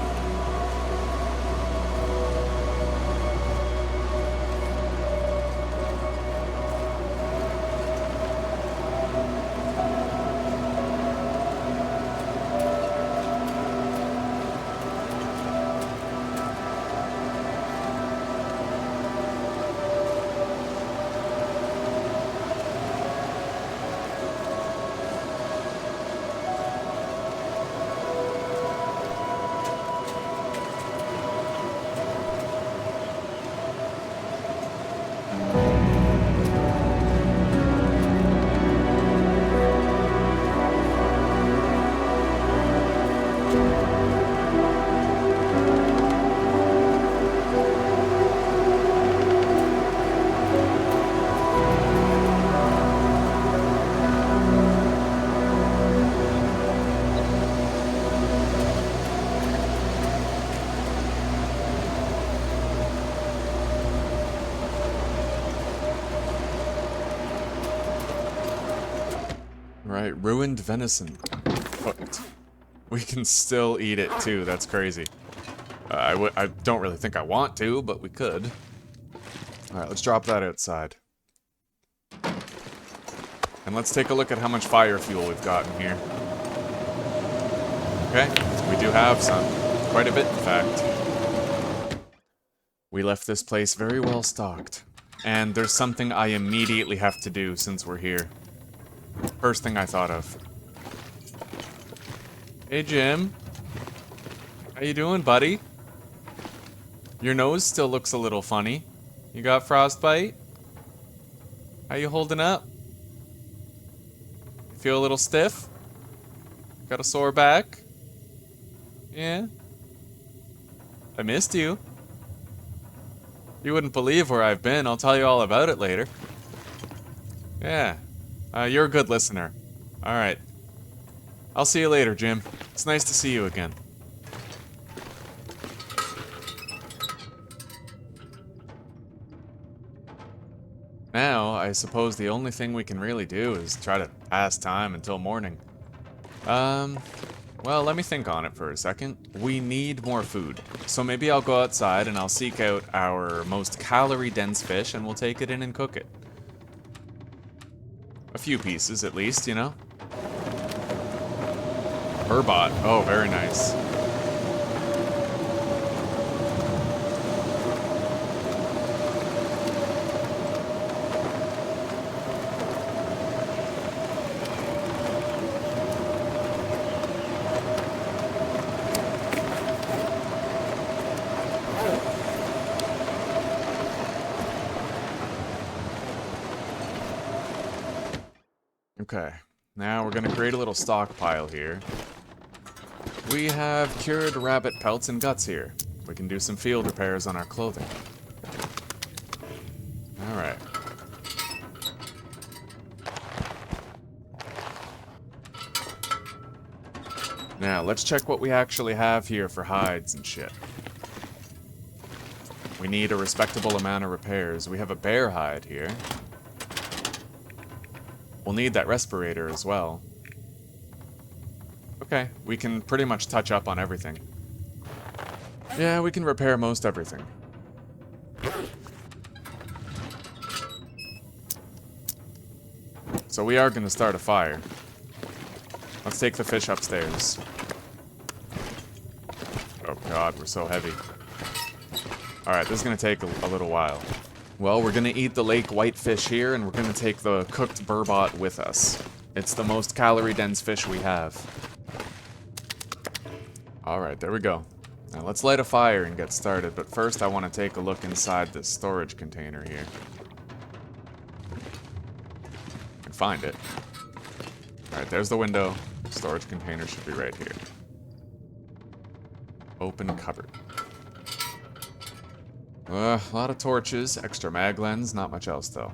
Right, ruined venison. Cooked. We can still eat it too, that's crazy. I don't really think I want to, but we could. Alright, let's drop that outside. And let's take a look at how much fire fuel we've gotten here. Okay, we do have some. Quite a bit, in fact. We left this place very well stocked. And there's something I immediately have to do since we're here. First thing I thought of. Hey, Jim. How you doing, buddy? Your nose still looks a little funny. You got frostbite? How you holding up? You feel a little stiff? Got a sore back? Yeah? I missed you. You wouldn't believe where I've been. I'll tell you all about it later. Yeah. You're a good listener. Alright. I'll see you later, Jim. It's nice to see you again. Now, I suppose the only thing we can really do is try to pass time until morning. Well, let me think on it for a second. We need more food. So maybe I'll go outside and I'll seek out our most calorie-dense fish and we'll take it in and cook it. A few pieces, at least, you know? Burbot. Oh, very nice. Okay, now we're gonna create a little stockpile here. We have cured rabbit pelts and guts here. We can do some field repairs on our clothing. Alright. Now, let's check what we actually have here for hides and shit. We need a respectable amount of repairs. We have a bear hide here. We'll need that respirator as well. Okay, we can pretty much touch up on everything. Yeah, we can repair most everything. So we are going to start a fire. Let's take the fish upstairs. Oh god, we're so heavy. Alright, this is going to take a little while. Well, we're going to eat the lake whitefish here, and we're going to take the cooked burbot with us. It's the most calorie-dense fish we have. Alright, there we go. Now let's light a fire and get started, but first I want to take a look inside this storage container here. And find it. Alright, there's the window. Storage container should be right here. Open cupboard. A lot of torches, extra mag lens, not much else though.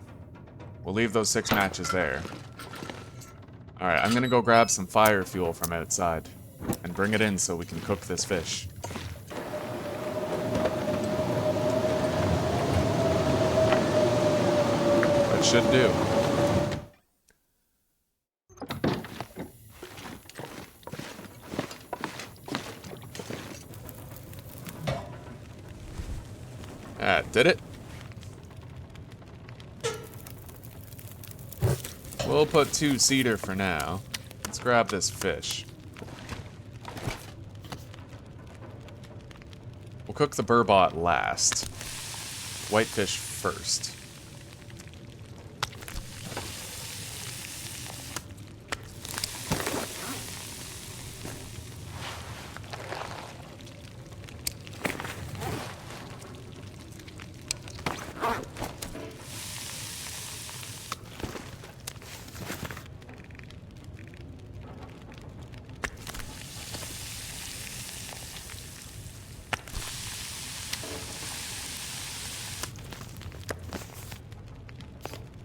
We'll leave those 6 matches there. Alright, I'm gonna go grab some fire fuel from outside and bring it in so we can cook this fish. That should do. That did it. We'll put 2 cedar for now. Let's grab this fish. We'll cook the burbot last. Whitefish first.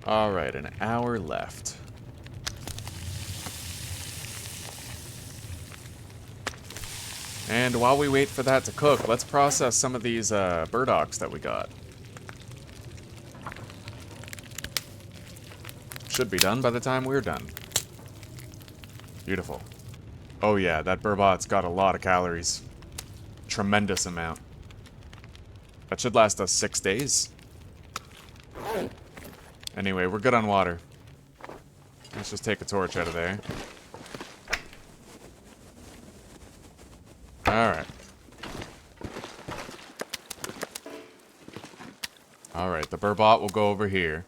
Alright, an hour left. And while we wait for that to cook, let's process some of these burdocks that we got. Should be done by the time we're done. Beautiful. Oh yeah, that burbot's got a lot of calories. Tremendous amount. That should last us 6 days. Anyway, we're good on water. Let's just take a torch out of there. Alright. Alright, the burbot will go over here.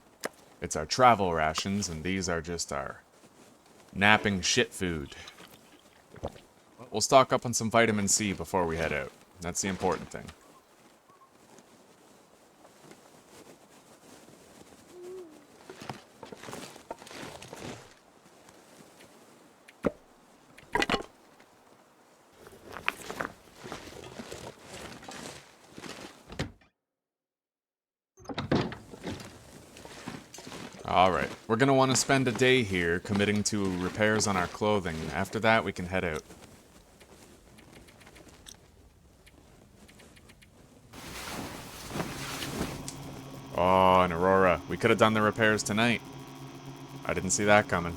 It's our travel rations, and these are just our napping shit food. We'll stock up on some vitamin C before we head out. That's the important thing. Alright, we're gonna want to spend a day here committing to repairs on our clothing. After that, we can head out. Oh, an Aurora. We could have done the repairs tonight. I didn't see that coming.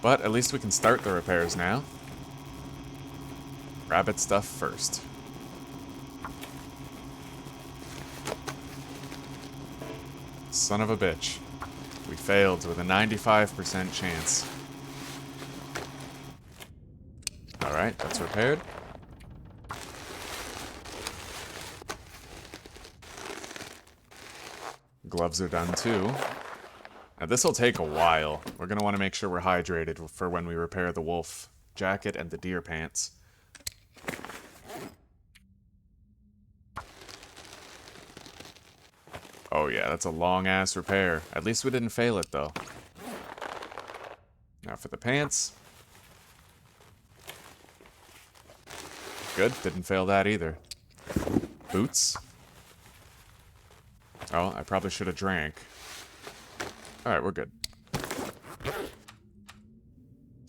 But at least we can start the repairs now. Rabbit stuff first. Son of a bitch. We failed with a 95% chance. Alright, that's repaired. Gloves are done too. Now this'll take a while. We're gonna want to make sure we're hydrated for when we repair the wolf jacket and the deer pants. Oh yeah, that's a long-ass repair. At least we didn't fail it, though. Now for the pants. Good, didn't fail that either. Boots. Oh, I probably should have drank. Alright, we're good.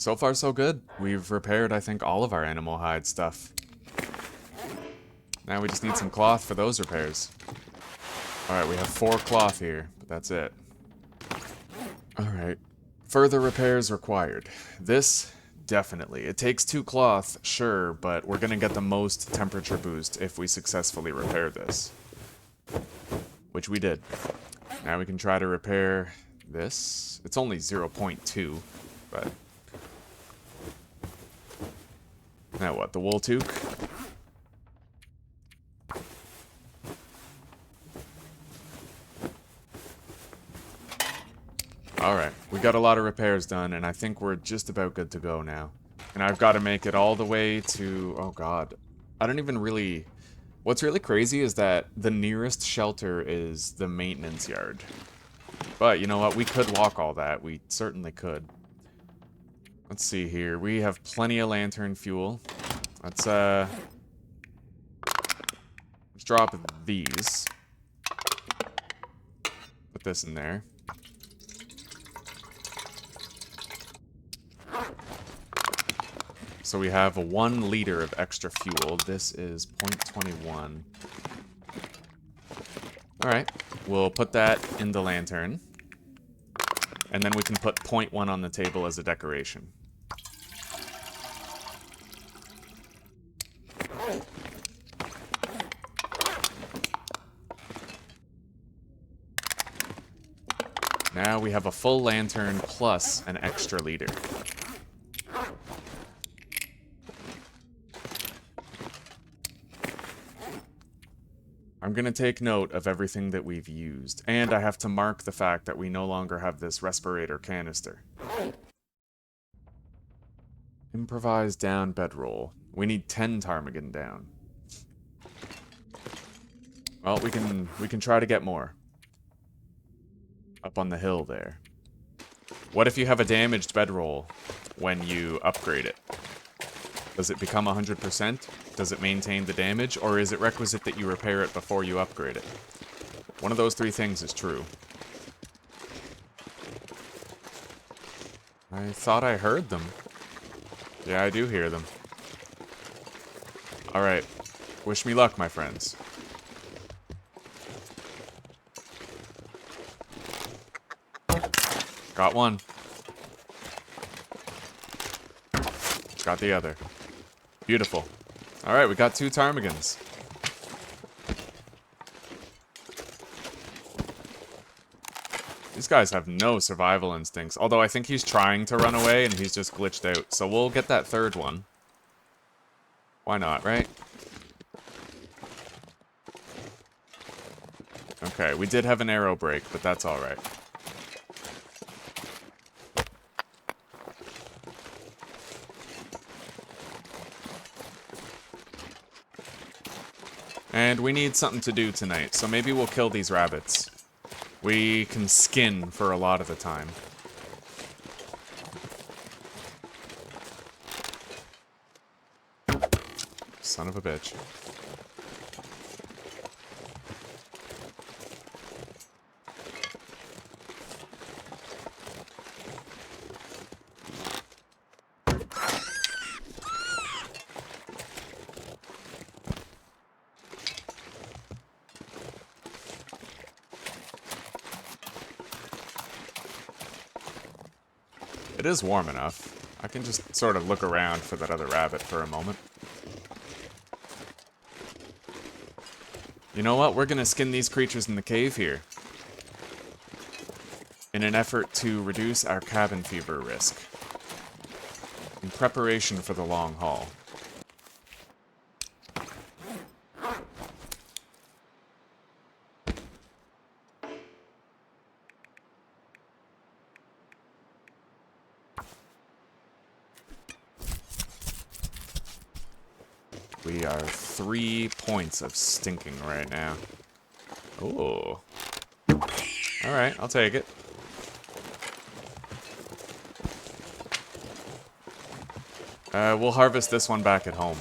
So far, so good. We've repaired, I think, all of our animal hide stuff. Now we just need some cloth for those repairs. Alright, we have 4 cloth here, but that's it. Alright. Further repairs required. This, definitely. It takes 2 cloth, sure, but we're gonna get the most temperature boost if we successfully repair this. Which we did. Now we can try to repair this. It's only 0.2, but... Now what, the wool toque? Alright, we got a lot of repairs done, and I think we're just about good to go now. And I've got to make it all the way to... Oh god. I don't even really... What's really crazy is that the nearest shelter is the maintenance yard. But, you know what, we could walk all that. We certainly could. Let's see here. We have plenty of lantern fuel. Let's drop these. Put this in there. So we have a 1 liter of extra fuel. This is 0.21. Alright, we'll put that in the lantern. And then we can put 0.1 on the table as a decoration. Now we have a full lantern plus an extra liter. I'm going to take note of everything that we've used, and I have to mark the fact that we no longer have this respirator canister. Improvise down bedroll. We need 10 ptarmigan down. Well, we can try to get more. Up on the hill there. What if you have a damaged bedroll when you upgrade it? Does it become 100%? Does it maintain the damage? Or is it requisite that you repair it before you upgrade it? One of those 3 things is true. I thought I heard them. Yeah, I do hear them. Alright. Wish me luck, my friends. Got one. Got the other. Beautiful. Alright, we got 2 ptarmigans. These guys have no survival instincts. Although I think he's trying to run away and he's just glitched out. So we'll get that 3rd one. Why not, right? Okay, we did have an arrow break, but that's alright. And we need something to do tonight, so maybe we'll kill these rabbits. We can skin for a lot of the time. Son of a bitch. It is warm enough. I can just sort of look around for that other rabbit for a moment. You know what? We're gonna skin these creatures in the cave here. In an effort to reduce our cabin fever risk. In preparation for the long haul. We are 3 points of stinking right now. Ooh. Alright, I'll take it. We'll harvest this one back at home.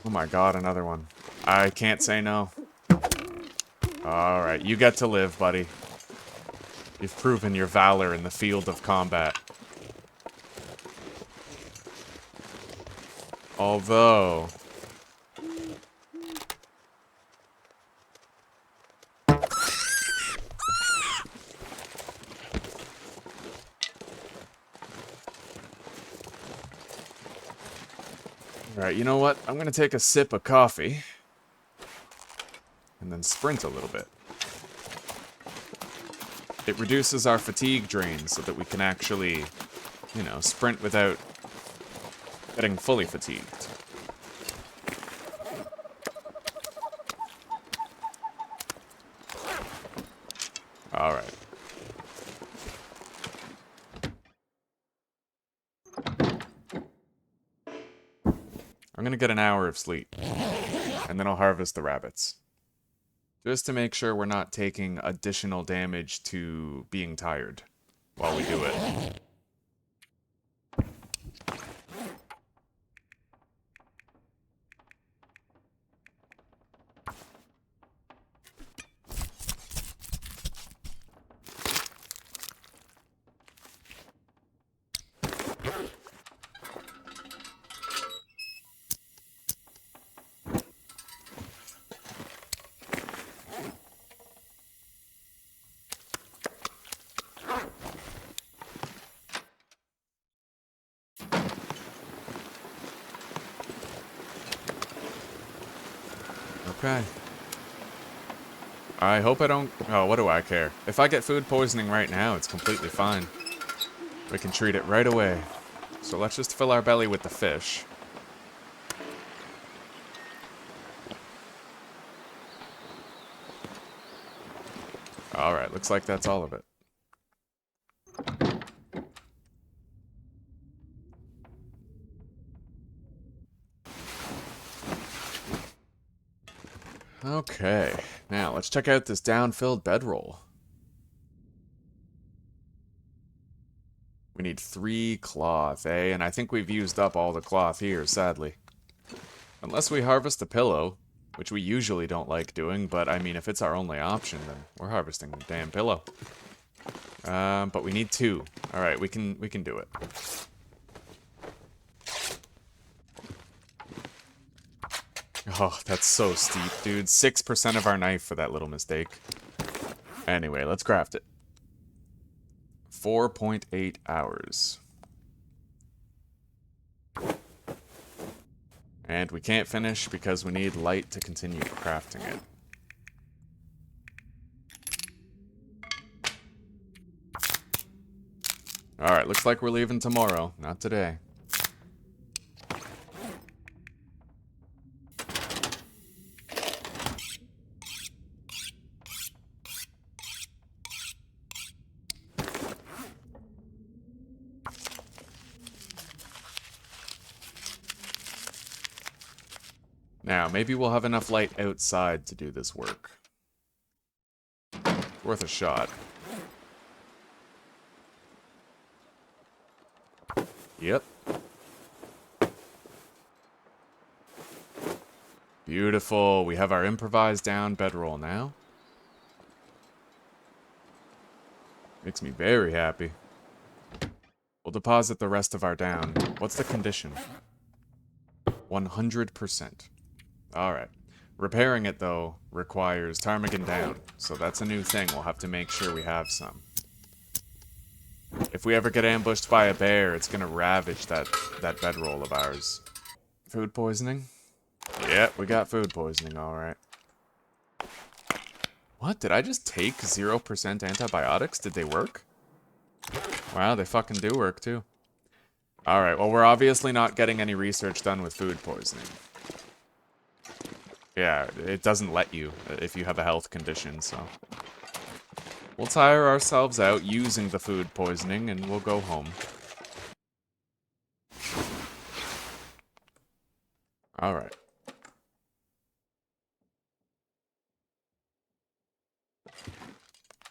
Oh my god, another one. I can't say no. Alright, you get to live, buddy. You've proven your valor in the field of combat. Although... Alright, you know what? I'm gonna take a sip of coffee. And then sprint a little bit. It reduces our fatigue drain so that we can actually, you know, sprint without getting fully fatigued. Alright. I'm gonna get an hour of sleep. And then I'll harvest the rabbits. Just to make sure we're not taking additional damage to being tired while we do it. Okay. I hope I don't... Oh, what do I care? If I get food poisoning right now, it's completely fine. We can treat it right away. So let's just fill our belly with the fish. Alright, looks like that's all of it. Okay, now let's check out this down-filled bedroll. We need 3 cloth, eh? And I think we've used up all the cloth here, sadly. Unless we harvest a pillow, which we usually don't like doing, but I mean, if it's our only option, then we're harvesting the damn pillow. But we need 2. Alright, we can do it. Oh, that's so steep, dude. 6% of our knife for that little mistake. Anyway, let's craft it. 4.8 hours. And we can't finish because we need light to continue crafting it. Alright, looks like we're leaving tomorrow, not today. Now, maybe we'll have enough light outside to do this work. Worth a shot. Yep. Beautiful. We have our improvised down bedroll now. Makes me very happy. We'll deposit the rest of our down. What's the condition? 100%. Alright. Repairing it, though, requires ptarmigan down. So that's a new thing. We'll have to make sure we have some. If we ever get ambushed by a bear, it's gonna ravage that bedroll of ours. Food poisoning? Yeah, we got food poisoning, alright. What? Did I just take 0% antibiotics? Did they work? Wow, they fucking do work, too. Alright, well, we're obviously not getting any research done with food poisoning. Yeah, it doesn't let you if you have a health condition, so... We'll tire ourselves out using the food poisoning, and we'll go home. Alright.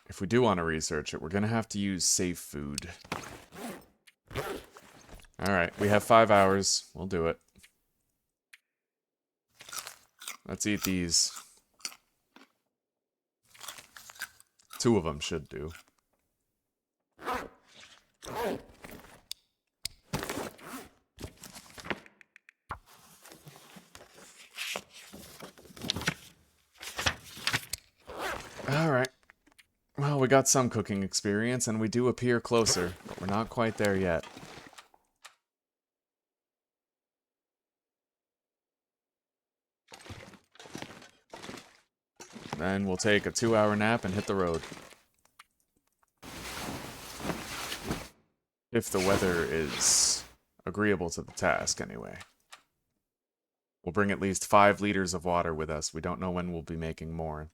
If we do want to research it, we're gonna have to use safe food. Alright, we have 5 hours. We'll do it. Let's eat these. 2 of them should do. Alright. Well, we got some cooking experience, and we do appear closer, but we're not quite there yet. Then we'll take a 2-hour nap and hit the road. If the weather is agreeable to the task, anyway. We'll bring at least 5 liters of water with us. We don't know when we'll be making more.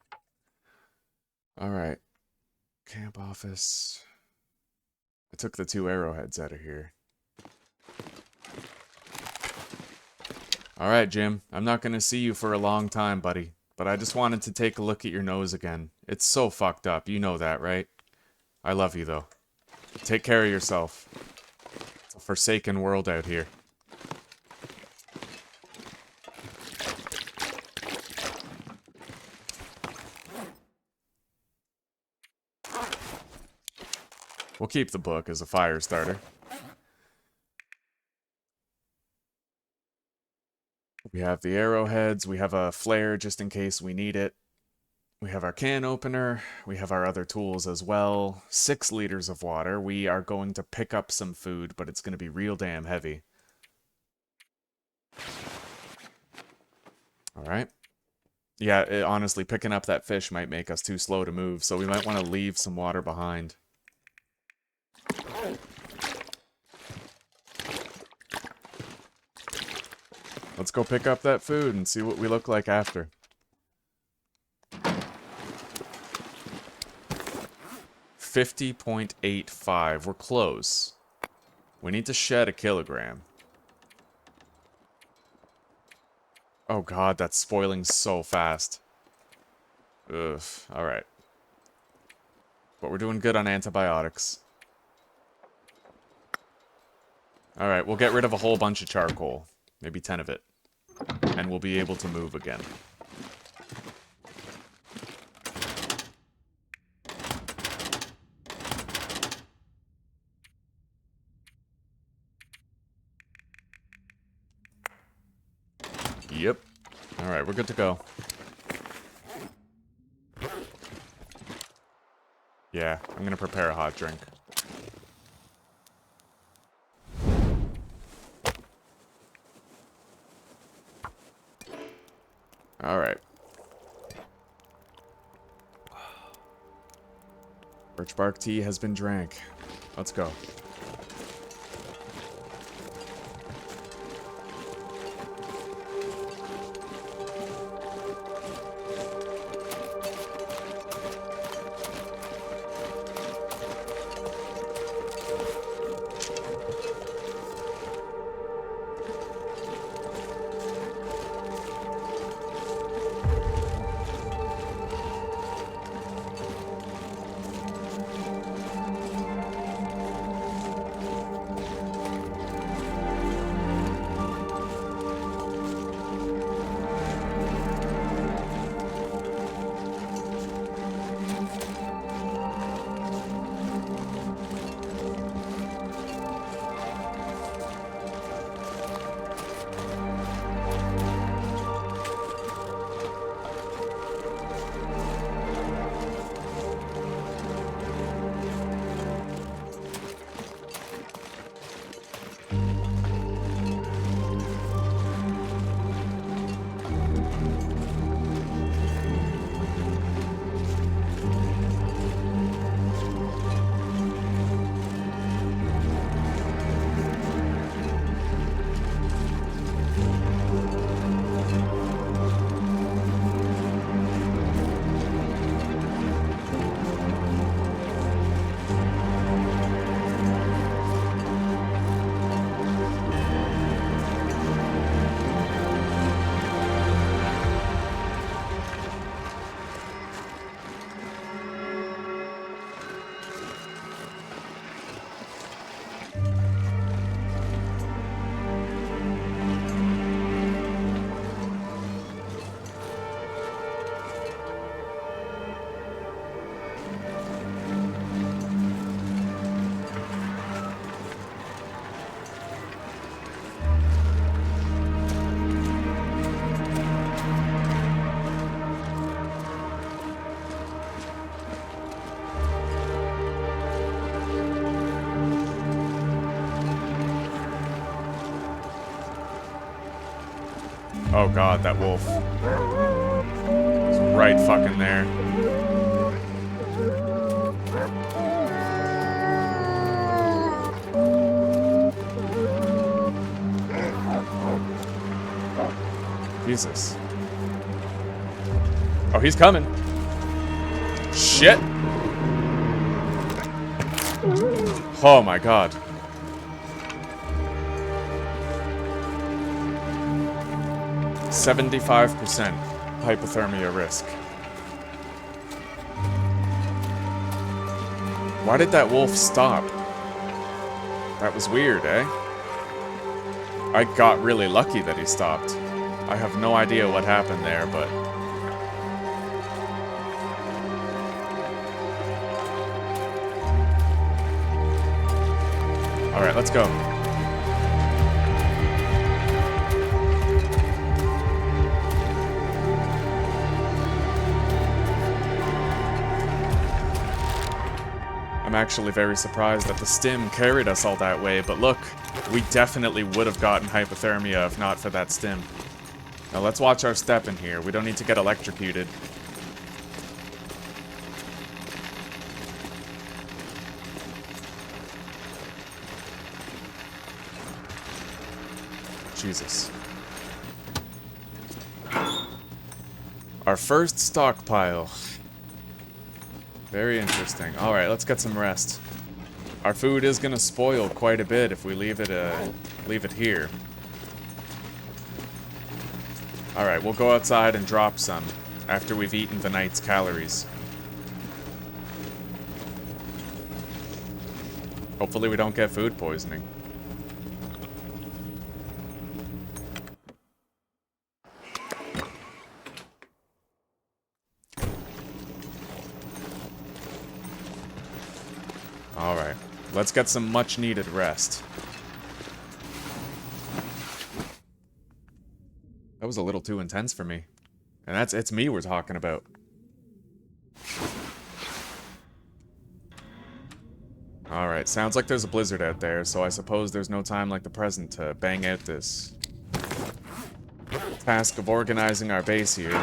Alright. Camp office. I took the 2 arrowheads out of here. Alright, Jim. I'm not gonna see you for a long time, buddy. But I just wanted to take a look at your nose again. It's so fucked up. You know that, right? I love you, though. Take care of yourself. It's a forsaken world out here. We'll keep the book as a fire starter. We have the arrowheads, we have a flare just in case we need it. We have our can opener, we have our other tools as well. 6 liters of water. We are going to pick up some food, but it's going to be real damn heavy. Alright. Yeah, honestly, picking up that fish might make us too slow to move, so we might want to leave some water behind. Let's go pick up that food and see what we look like after. $50.85. We're close. We need to shed a kilogram. Oh god, that's spoiling so fast. Ugh, alright. But we're doing good on antibiotics. Alright, we'll get rid of a whole bunch of charcoal. Maybe 10 of it. And we'll be able to move again. Yep. Alright, we're good to go. Yeah, I'm gonna prepare a hot drink. Alright. Birch bark tea has been drank. Let's go. Oh god, that wolf. It's right fucking there. Jesus. Oh, he's coming. Shit. Oh my god. %75 hypothermia risk. Why did that wolf stop? That was weird, eh? I got really lucky that he stopped. I have no idea what happened there, but... Alright, let's go. I'm actually very surprised that the stim carried us all that way, but look, we definitely would have gotten hypothermia if not for that stim. Now let's watch our step in here. We don't need to get electrocuted. Jesus. Our first stockpile. Very interesting. Alright, let's get some rest. Our food is gonna spoil quite a bit if we leave it here. Alright, we'll go outside and drop some after we've eaten the night's calories. Hopefully we don't get food poisoning. Alright, let's get some much needed rest. That was a little too intense for me. And it's me we're talking about. Alright, sounds like there's a blizzard out there, so I suppose there's no time like the present to bang out this task of organizing our base here.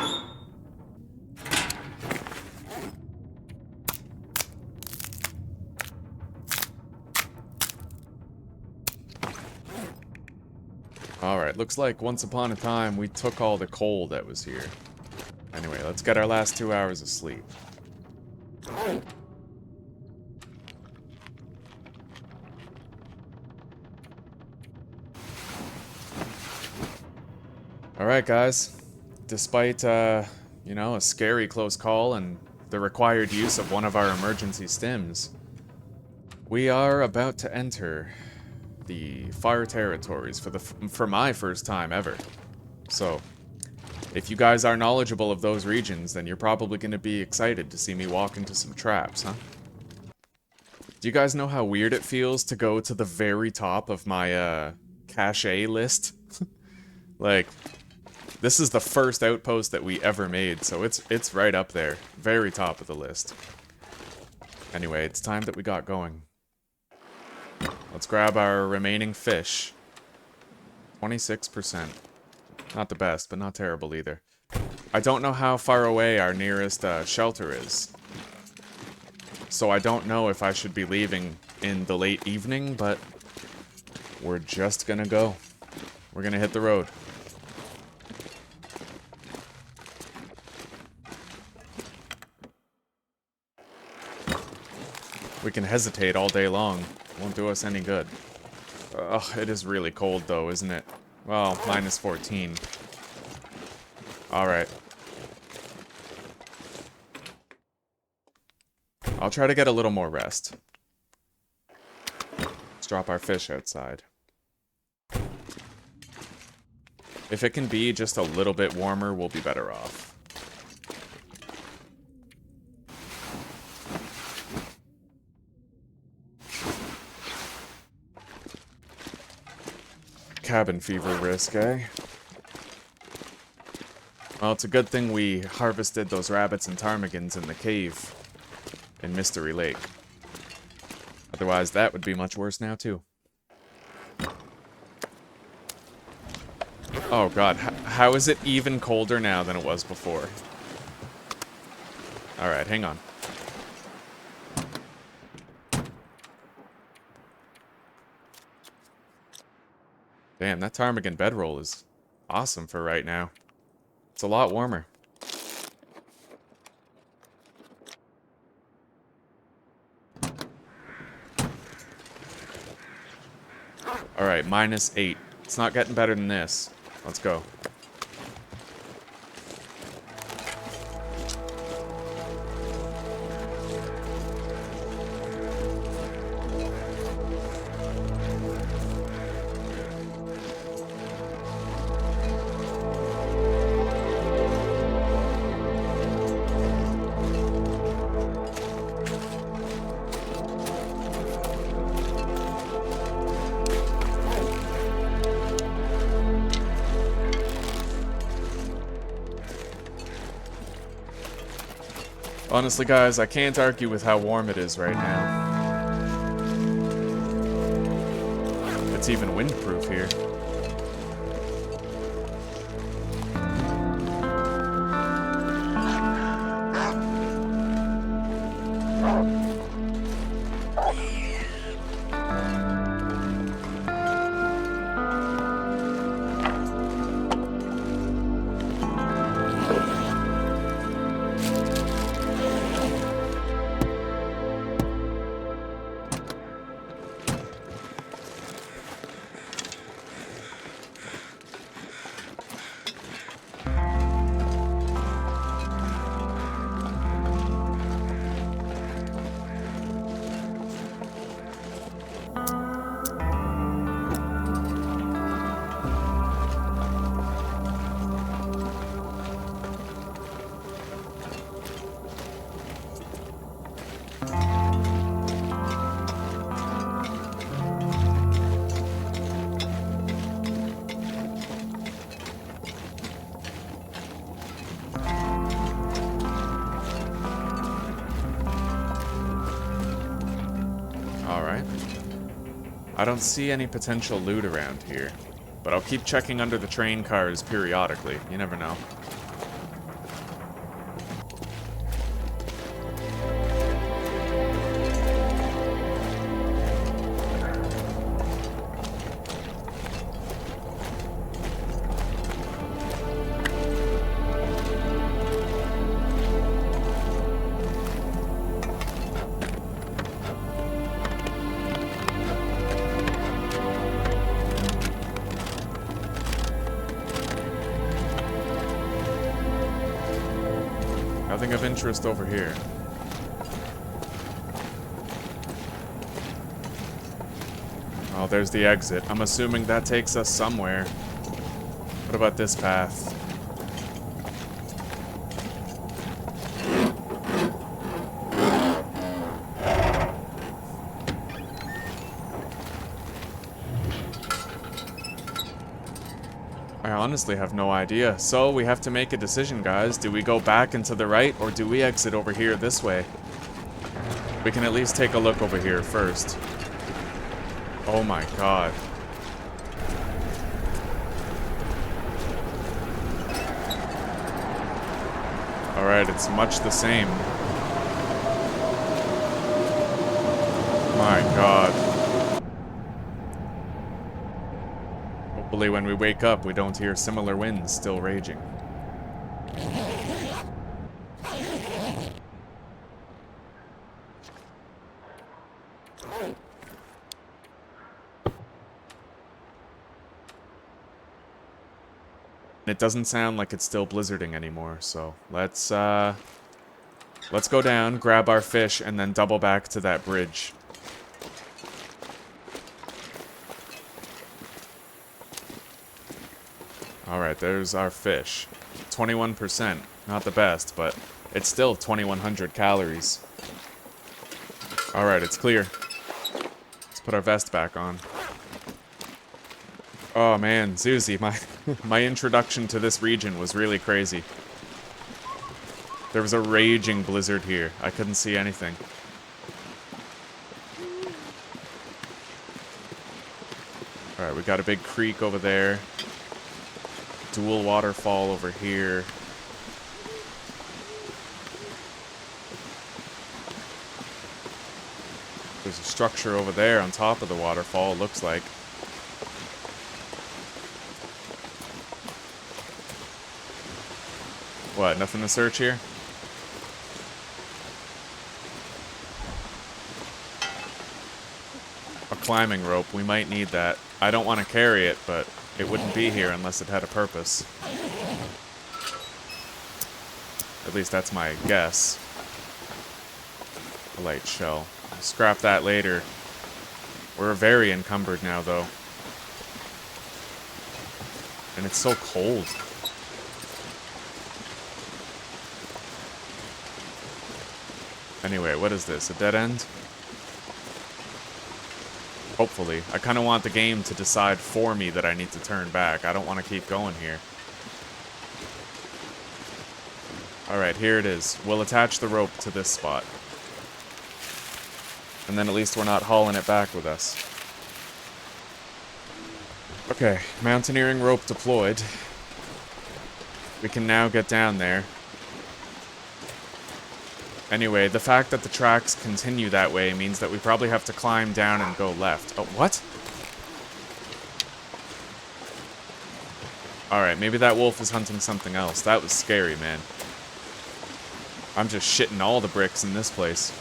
Alright, looks like once upon a time we took all the coal that was here. Anyway, let's get our last 2 hours of sleep. Alright guys, despite, you know, a scary close call and the required use of one of our emergency stims, we are about to enter the far territories for my first time ever. So, if you guys are knowledgeable of those regions, then you're probably going to be excited to see me walk into some traps, huh? Do you guys know how weird it feels to go to the very top of my, cache list? Like, this is the first outpost that we ever made, so it's right up there. Very top of the list. Anyway, it's time that we got going. Let's grab our remaining fish. 26%. Not the best, but not terrible either. I don't know how far away our nearest shelter is. So I don't know if I should be leaving in the late evening, but we're just gonna go. We're gonna hit the road. We can hesitate all day long. Won't do us any good. Ugh, it is really cold though, isn't it? Well, minus 14. Alright. I'll try to get a little more rest. Let's drop our fish outside. If it can be just a little bit warmer, we'll be better off. Cabin fever risk, eh? Well, it's a good thing we harvested those rabbits and ptarmigans in the cave in Mystery Lake. Otherwise, that would be much worse now, too. Oh god, how is it even colder now than it was before? Alright, hang on. Damn, that ptarmigan bedroll is awesome for right now. It's a lot warmer. Alright, -8. It's not getting better than this. Let's go. Honestly, guys, I can't argue with how warm it is right now. It's even windproof here. I don't see any potential loot around here, but I'll keep checking under the train cars periodically. You never know. Nothing of interest over here. Oh, there's the exit. I'm assuming that takes us somewhere. What about this path? I honestly have no idea. So we have to make a decision, guys. Do we go back and to the right, or do we exit over here this way? We can at least take a look over here first. Oh my god. Alright, it's much the same. My god. Hopefully when we wake up, we don't hear similar winds still raging. It doesn't sound like it's still blizzarding anymore, so let's go down, grab our fish, and then double back to that bridge. Alright, there's our fish. 21%. Not the best, but it's still 2,100 calories. Alright, it's clear. Let's put our vest back on. Oh man, Zuzi, my introduction to this region was really crazy. There was a raging blizzard here. I couldn't see anything. Alright, we got a big creek over there. dual waterfall over here. There's a structure over there on top of the waterfall, it looks like. What, nothing to search here? A climbing rope, we might need that. I don't want to carry it, but it wouldn't be here unless it had a purpose. At least that's my guess. A light shell. I'll scrap that later. We're very encumbered now, though. And it's so cold. Anyway, what is this? A dead end? Hopefully. I kind of want the game to decide for me that I need to turn back. I don't want to keep going here. Alright, here it is. We'll attach the rope to this spot. And then at least we're not hauling it back with us. Okay, mountaineering rope deployed. We can now get down there. Anyway, the fact that the tracks continue that way means that we probably have to climb down and go left. Oh, what? Alright, maybe that wolf is hunting something else. That was scary, man. I'm just shitting all the bricks in this place.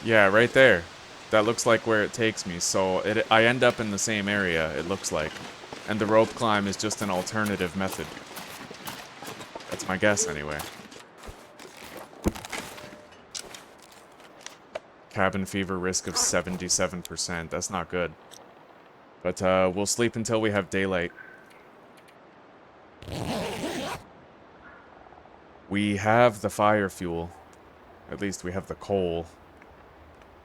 Yeah, right there. That looks like where it takes me, so I end up in the same area, it looks like. And the rope climb is just an alternative method. That's my guess, anyway. Cabin fever risk of 77%. That's not good. But we'll sleep until we have daylight. We have the fire fuel. At least we have the coal.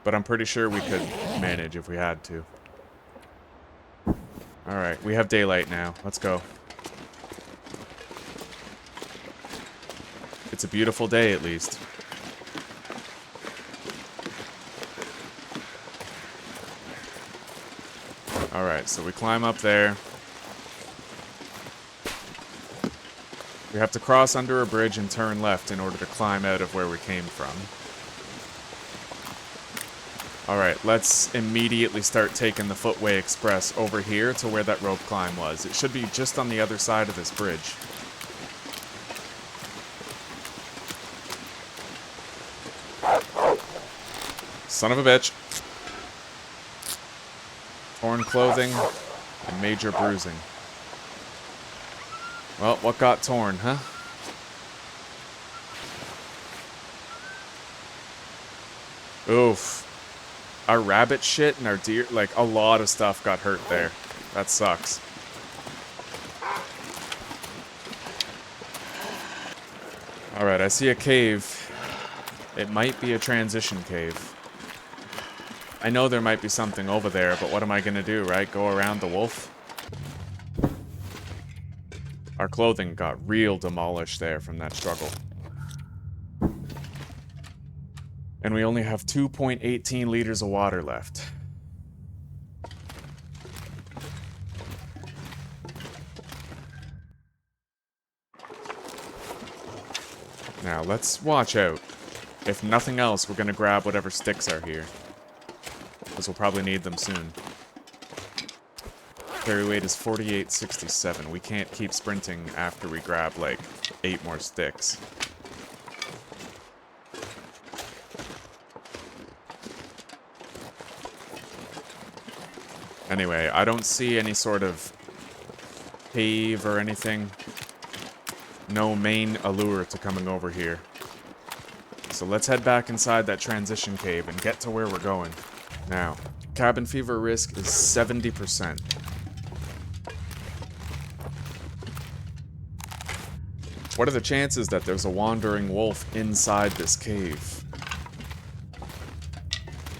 But I'm pretty sure we could manage if we had to. Alright, we have daylight now. Let's go. It's a beautiful day, at least. Alright, so we climb up there. We have to cross under a bridge and turn left in order to climb out of where we came from. Alright, let's immediately start taking the Footway Express over here to where that rope climb was. It should be just on the other side of this bridge. Son of a bitch. Torn clothing and major bruising. Well, what got torn, huh? Oof. Our rabbit shit and our deer, like, a lot of stuff got hurt there. That sucks. Alright, I see a cave. It might be a transition cave. I know there might be something over there, but what am I gonna do, right? Go around the wolf? Our clothing got real demolished there from that struggle. And we only have 2.18 liters of water left. Now, let's watch out. If nothing else, we're gonna grab whatever sticks are here. Because we'll probably need them soon. Carry weight is 4867. We can't keep sprinting after we grab, like, 8 more sticks. Anyway, I don't see any sort of cave or anything. No main allure to coming over here. So let's head back inside that transition cave and get to where we're going. Now, cabin fever risk is 70%. What are the chances that there's a wandering wolf inside this cave?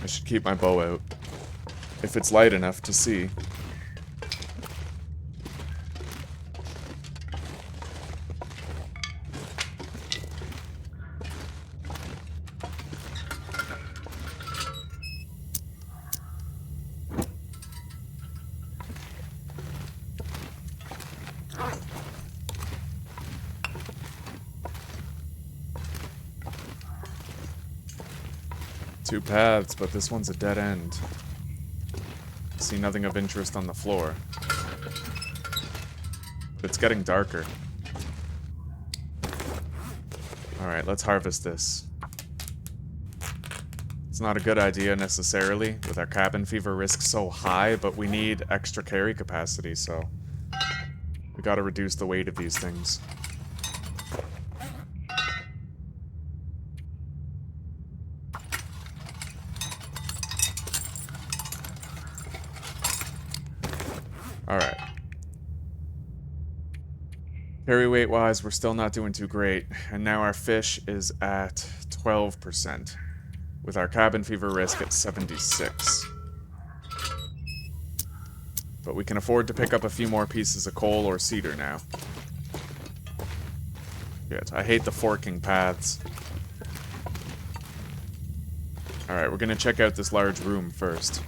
I should keep my bow out. If it's light enough to see. 2 paths, but this one's a dead end. See nothing of interest on the floor. But it's getting darker. Alright, let's harvest this. It's not a good idea necessarily, with our cabin fever risk so high, but we need extra carry capacity, so we gotta reduce the weight of these things. Alright. Carry weight wise, we're still not doing too great, and now our fish is at 12%. With our cabin fever risk at 76. But we can afford to pick up a few more pieces of coal or cedar now. Shit, I hate the forking paths. Alright, we're gonna check out this large room first.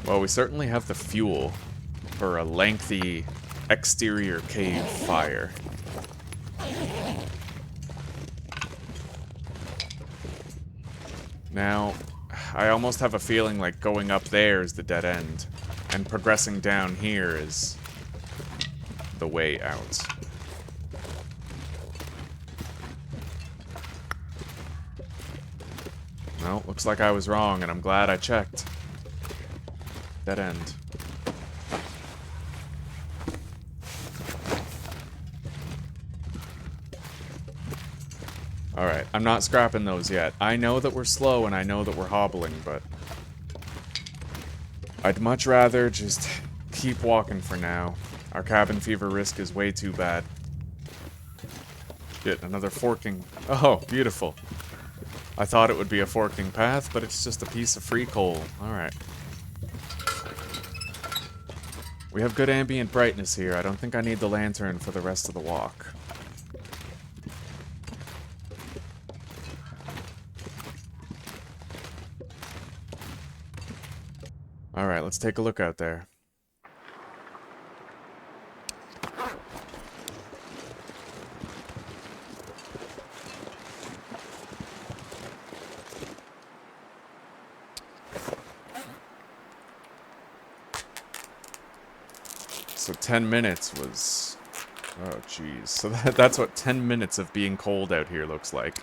Well, we certainly have the fuel for a lengthy exterior cave fire. Now, I almost have a feeling like going up there is the dead end, and progressing down here is the way out. Well, looks like I was wrong, and I'm glad I checked. Dead end. Alright, I'm not scrapping those yet. I know that we're slow and I know that we're hobbling, but I'd much rather just keep walking for now. Our cabin fever risk is way too bad. Shit, another forking. Oh, beautiful. I thought it would be a forking path, but it's just a piece of free coal. Alright. We have good ambient brightness here. I don't think I need the lantern for the rest of the walk. Alright, let's take a look out there. So 10 minutes was... Oh, jeez. So that's what 10 minutes of being cold out here looks like.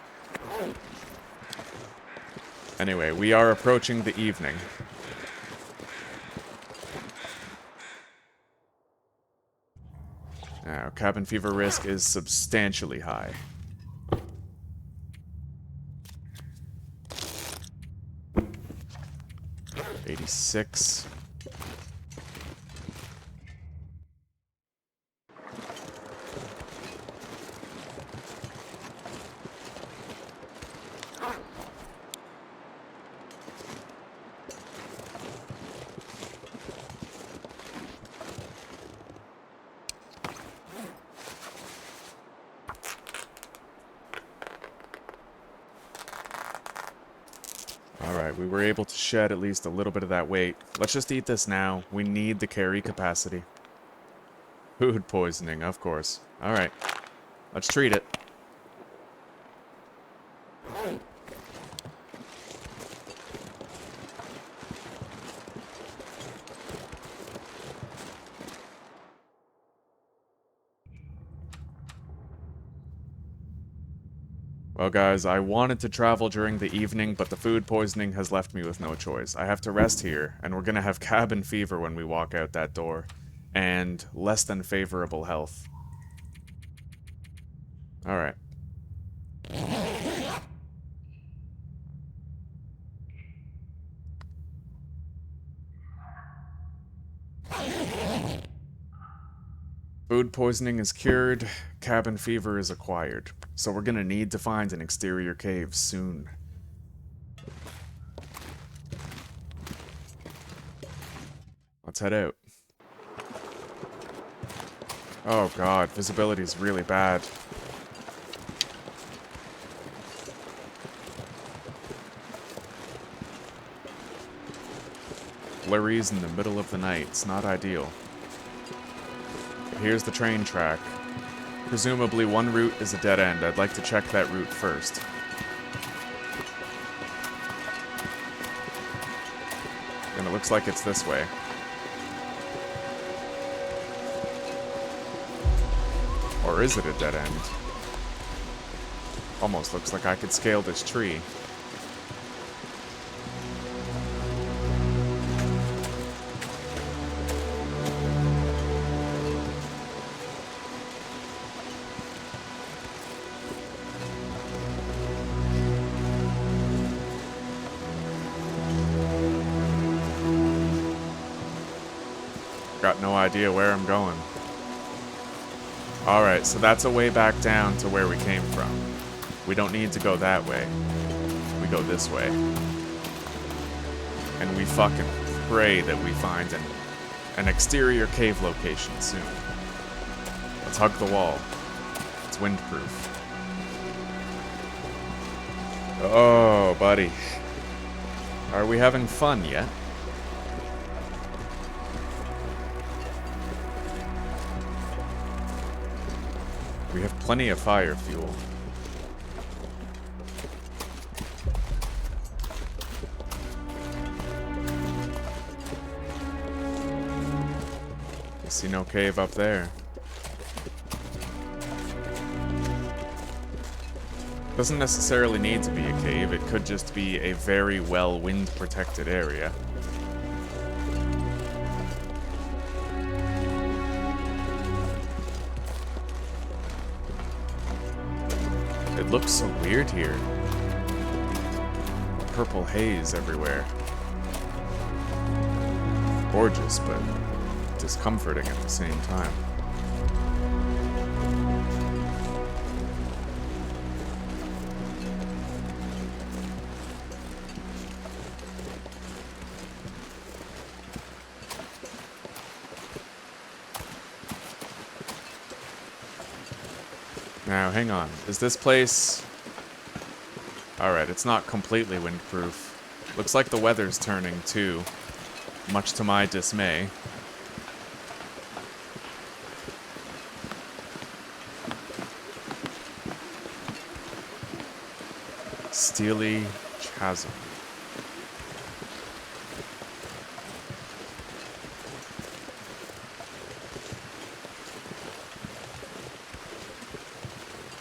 Anyway, we are approaching the evening. Now, cabin fever risk is substantially high. $86. Alright, we were able to shed at least a little bit of that weight. Let's just eat this now. We need the carry capacity. Food poisoning, of course. Alright, let's treat it. Well, guys, I wanted to travel during the evening, but the food poisoning has left me with no choice. I have to rest here, and we're gonna have cabin fever when we walk out that door. And less than favorable health. Alright. Food poisoning is cured, cabin fever is acquired. So we're gonna need to find an exterior cave soon. Let's head out. Oh god, visibility is really bad. flurries in the middle of the night. It's not ideal. But here's the train track. Presumably one route is a dead end. I'd like to check that route first. And it looks like it's this way. Or is it a dead end? Almost looks like I could scale this tree. Got no idea where I'm going. Alright, so that's a way back down to where we came from. We don't need to go that way. We go this way. And we fucking pray that we find an exterior cave location soon. Let's hug the wall. It's windproof. Oh, buddy. Are we having fun yet? We have plenty of fire fuel. I see no cave up there. Doesn't necessarily need to be a cave, it could just be a very well wind-protected area. It looks so weird here. Purple haze everywhere. Gorgeous, but discomforting at the same time. Now, hang on. Is this place... Alright, it's not completely windproof. Looks like the weather's turning, too. Much to my dismay. Steely Chasm.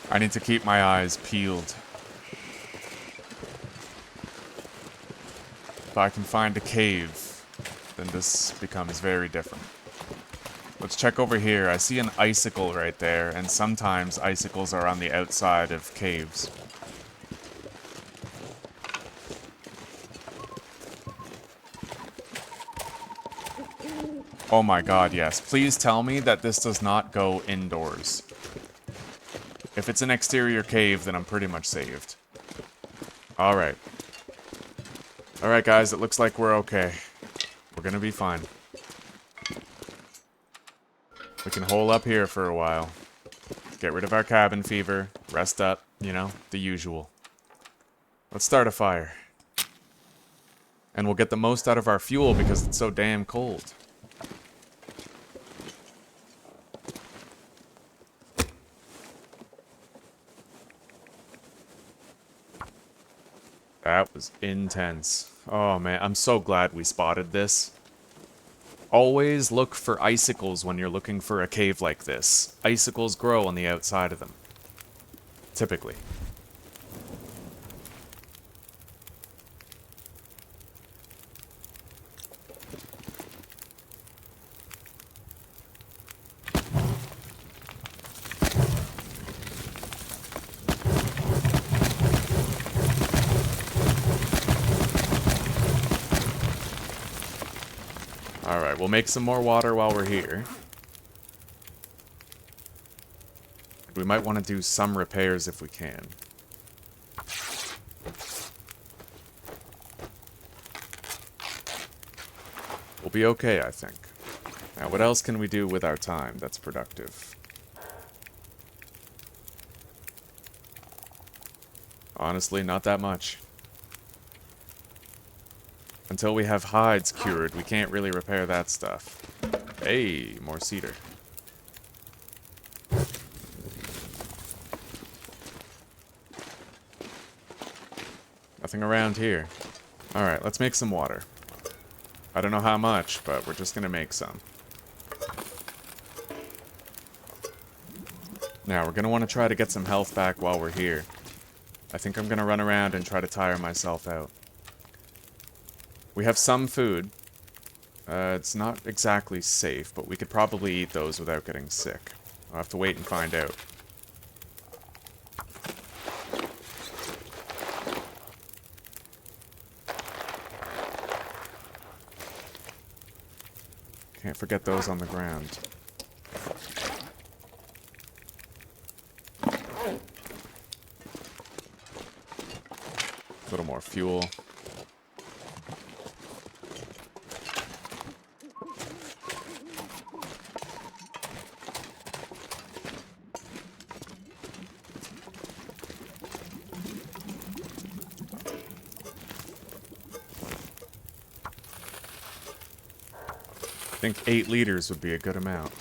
I need to keep my eyes peeled. If I can find a cave, then this becomes very different. Let's check over here. I see an icicle right there, and sometimes icicles are on the outside of caves. Oh my god, yes. Please tell me that this does not go indoors. If it's an exterior cave, then I'm pretty much saved. Alright. Alright, guys, it looks like we're okay. We're gonna be fine. We can hole up here for a while. Get rid of our cabin fever. Rest up, you know, the usual. Let's start a fire. And we'll get the most out of our fuel because it's so damn cold. That was intense. Oh man, I'm so glad we spotted this. Always look for icicles when you're looking for a cave like this. Icicles grow on the outside of them. Typically. Alright, we'll make some more water while we're here. We might want to do some repairs if we can. We'll be okay, I think. Now, what else can we do with our time that's productive? Honestly, not that much. Until we have hides cured, we can't really repair that stuff. Hey, more cedar. Nothing around here. Alright, let's make some water. I don't know how much, but we're just gonna make some. Now, we're gonna want to try to get some health back while we're here. I think I'm gonna run around and try to tire myself out. We have some food. It's not exactly safe, but we could probably eat those without getting sick. I'll have to wait and find out. Can't forget those on the ground. A little more fuel. I think 8 liters would be a good amount.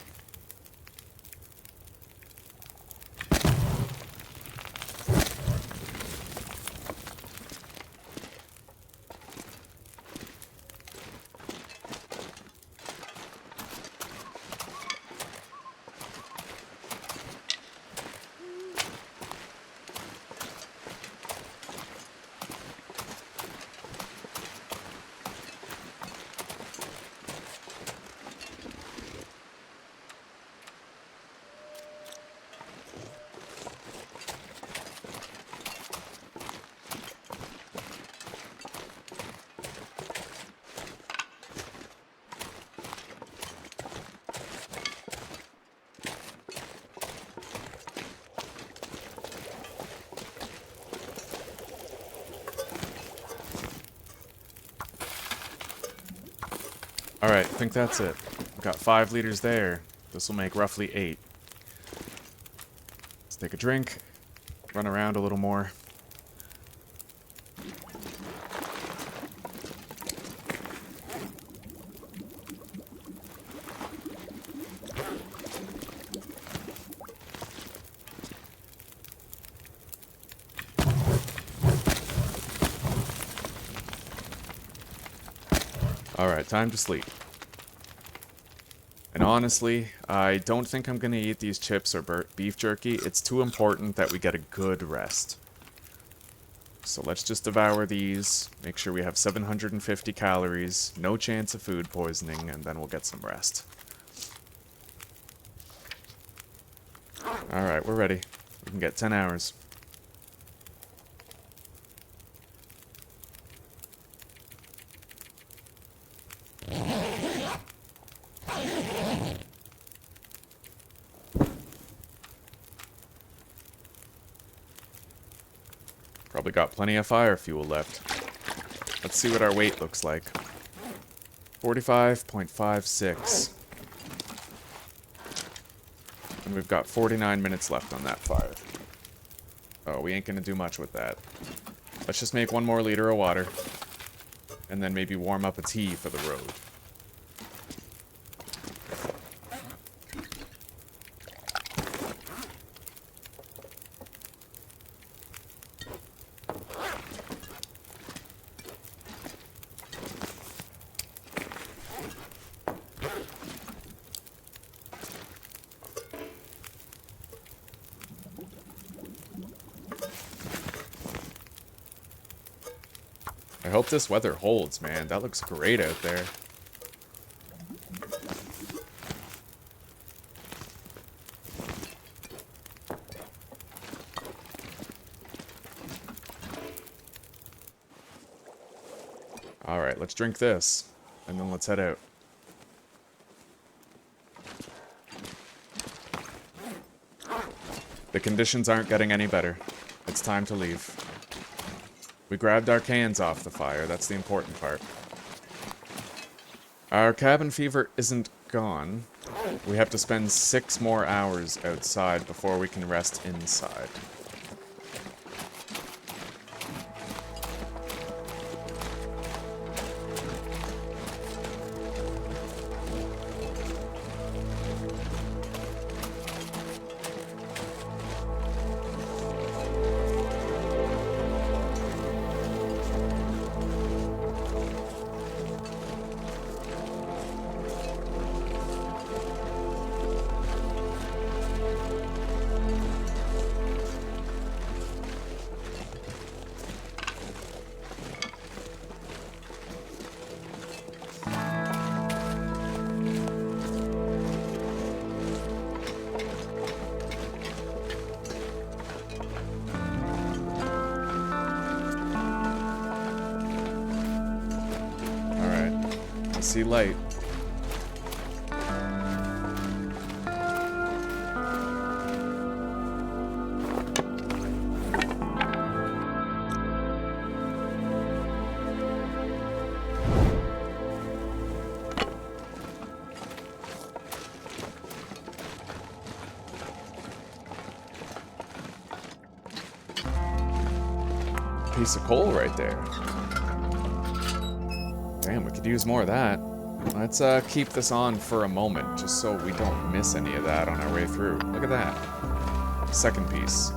Alright, I think that's it. We've got 5 liters there. This will make roughly 8. Let's take a drink, run around a little more. Alright, time to sleep. And honestly, I don't think I'm gonna eat these chips or beef jerky. It's too important that we get a good rest. So let's just devour these, make sure we have 750 calories, no chance of food poisoning, and then we'll get some rest. Alright, we're ready. We can get 10 hours. Probably got plenty of fire fuel left. Let's see what our weight looks like. 45.56. And we've got 49 minutes left on that fire. Oh, we ain't gonna do much with that. Let's just make 1 more liter of water. And then maybe warm up a tea for the road. I hope this weather holds, man. That looks great out there. Alright, let's drink this, and then let's head out. The conditions aren't getting any better. It's time to leave. We grabbed our cans off the fire, that's the important part. Our cabin fever isn't gone. We have to spend 6 more hours outside before we can rest inside. see light. Piece of coal right there. Damn, we could use more of that. Let's keep this on for a moment, just so we don't miss any of that on our way through. Look at that. Second piece.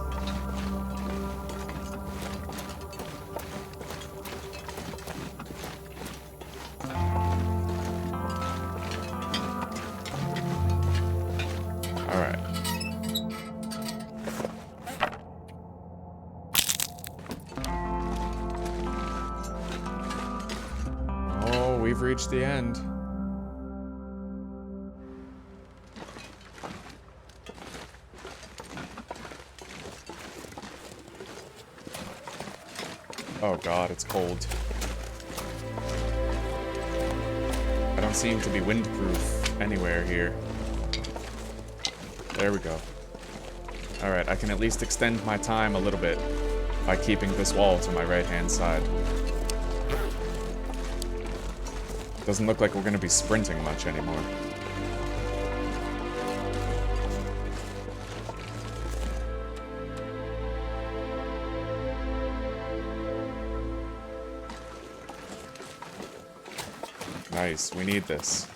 Alright. We've reached the end. Oh god, it's cold. I don't seem to be windproof anywhere here. There we go. Alright, I can at least extend my time a little bit by keeping this wall to my right-hand side. Doesn't look like we're going to be sprinting much anymore. Nice, we need this.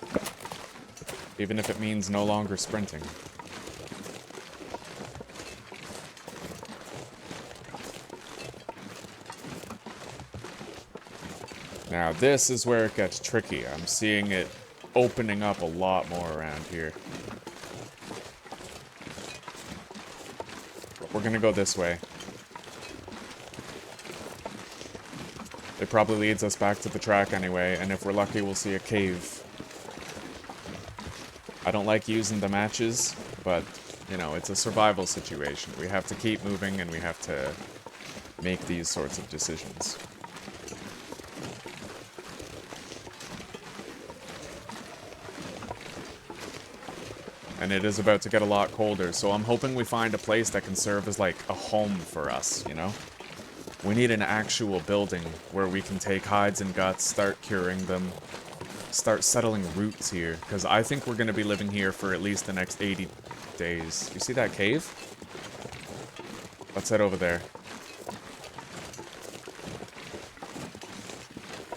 Even if it means no longer sprinting. Now, this is where it gets tricky. I'm seeing it opening up a lot more around here. But we're gonna go this way. It probably leads us back to the track anyway, and if we're lucky, we'll see a cave. I don't like using the matches, but, you know, it's a survival situation. We have to keep moving, and we have to make these sorts of decisions. And it is about to get a lot colder, so I'm hoping we find a place that can serve as, like, a home for us, you know? We need an actual building where we can take hides and guts, start curing them, start settling roots here, because I think we're going to be living here for at least the next 80 days. You see that cave? Let's head over there.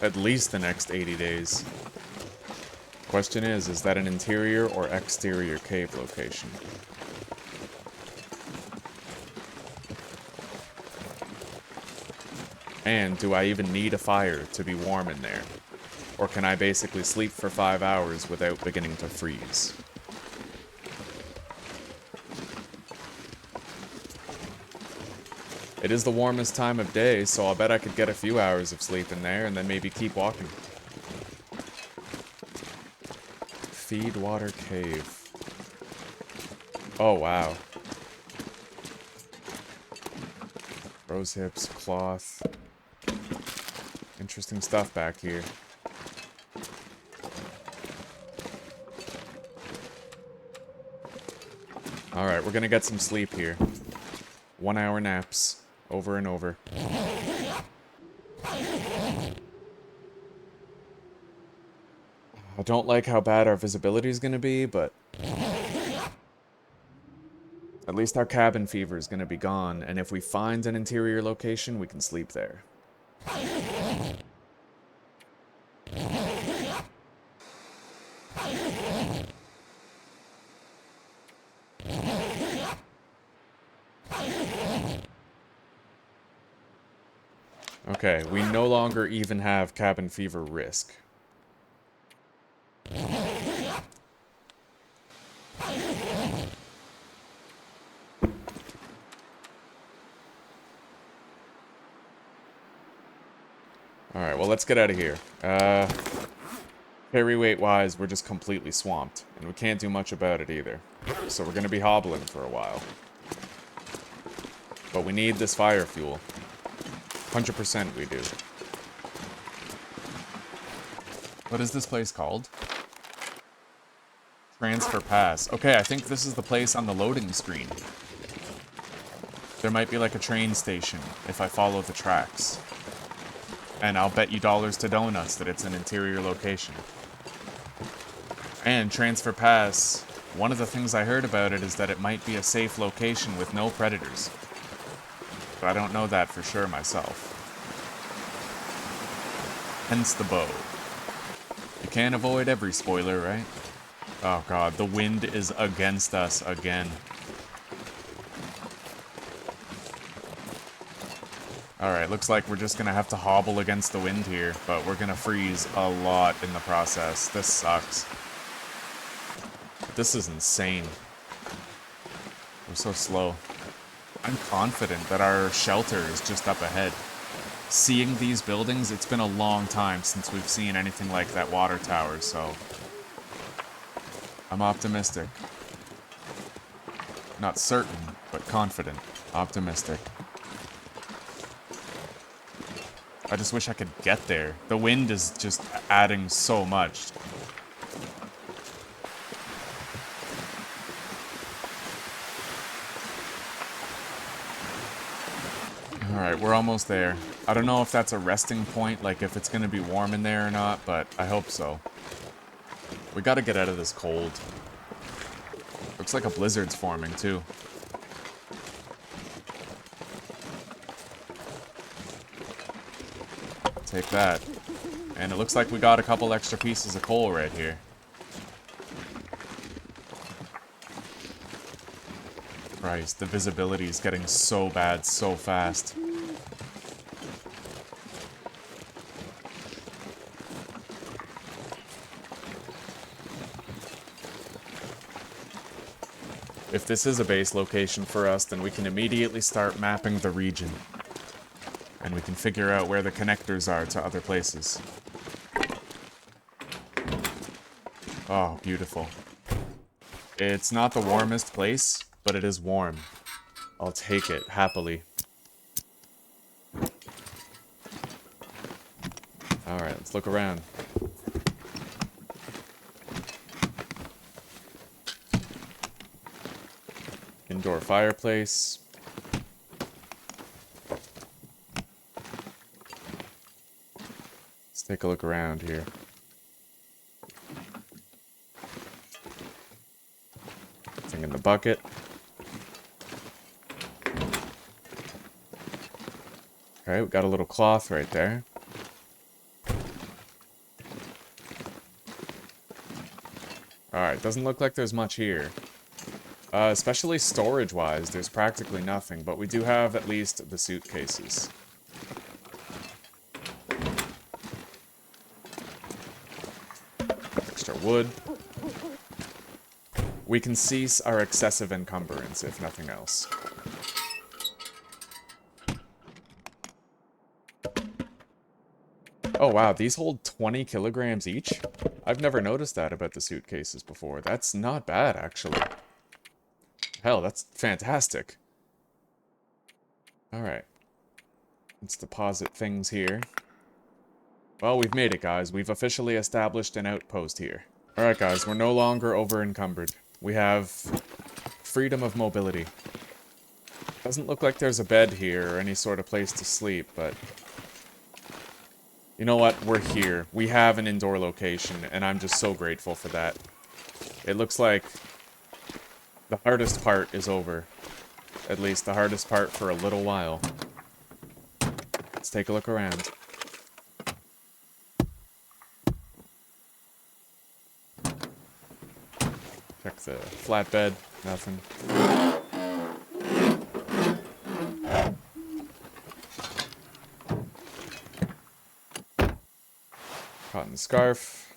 At least the next 80 days. Question is that an interior or exterior cave location? And do I even need a fire to be warm in there? Or can I basically sleep for 5 hours without beginning to freeze? It is the warmest time of day, so I'll bet I could get a few hours of sleep in there and then maybe keep walking. Feed water cave. Oh, wow. Rose hips, cloth. Interesting stuff back here. Alright, we're gonna get some sleep here. 1 hour naps. Over and over. I don't like how bad our visibility is gonna be, but at least our cabin fever is gonna be gone, and if we find an interior location, we can sleep there. Okay, we no longer even have cabin fever risk. Alright, well, let's get out of here. Carry weight-wise, we're just completely swamped, and we can't do much about it either. So we're gonna be hobbling for a while. But we need this fire fuel. 100% we do. What is this place called? Transfer pass. Okay, I think this is the place on the loading screen. There might be like a train station if I follow the tracks. And I'll bet you dollars to donuts that it's an interior location. And transfer pass, one of the things I heard about it is that it might be a safe location with no predators. But I don't know that for sure myself. Hence the bow. You can't avoid every spoiler, right? Oh god, the wind is against us again. Alright, looks like we're just gonna have to hobble against the wind here, but we're gonna freeze a lot in the process. This sucks. This is insane. We're so slow. I'm confident that our shelter is just up ahead. Seeing these buildings, it's been a long time since we've seen anything like that water tower, so I'm optimistic. Not certain, but confident. Optimistic. I just wish I could get there. The wind is just adding so much. Alright, we're almost there. I don't know if that's a resting point, like if it's gonna be warm in there or not, but I hope so. We gotta get out of this cold. Looks like a blizzard's forming, too. Take that. And it looks like we got a couple extra pieces of coal right here. Christ, the visibility is getting so bad so fast. If this is a base location for us, then we can immediately start mapping the region. And we can figure out where the connectors are to other places. Oh, beautiful. It's not the warmest place, but it is warm. I'll take it, happily. Alright, let's look around. Indoor fireplace. Let's take a look around here. Thing in the bucket. Alright, we got a little cloth right there. Alright, doesn't look like there's much here. Especially storage-wise, there's practically nothing, but we do have at least the suitcases. Extra wood. We can cease our excessive encumbrance, if nothing else. Oh wow, these hold 20 kilograms each? I've never noticed that about the suitcases before. That's not bad, actually. Hell, that's fantastic. Alright. Let's deposit things here. Well, we've made it, guys. We've officially established an outpost here. Alright, guys, we're no longer over-encumbered. We have freedom of mobility. Doesn't look like there's a bed here or any sort of place to sleep, but... You know what? We're here. We have an indoor location, and I'm just so grateful for that. It looks like the hardest part is over. At least the hardest part for a little while. Let's take a look around. Check the flatbed. Nothing. Cotton scarf.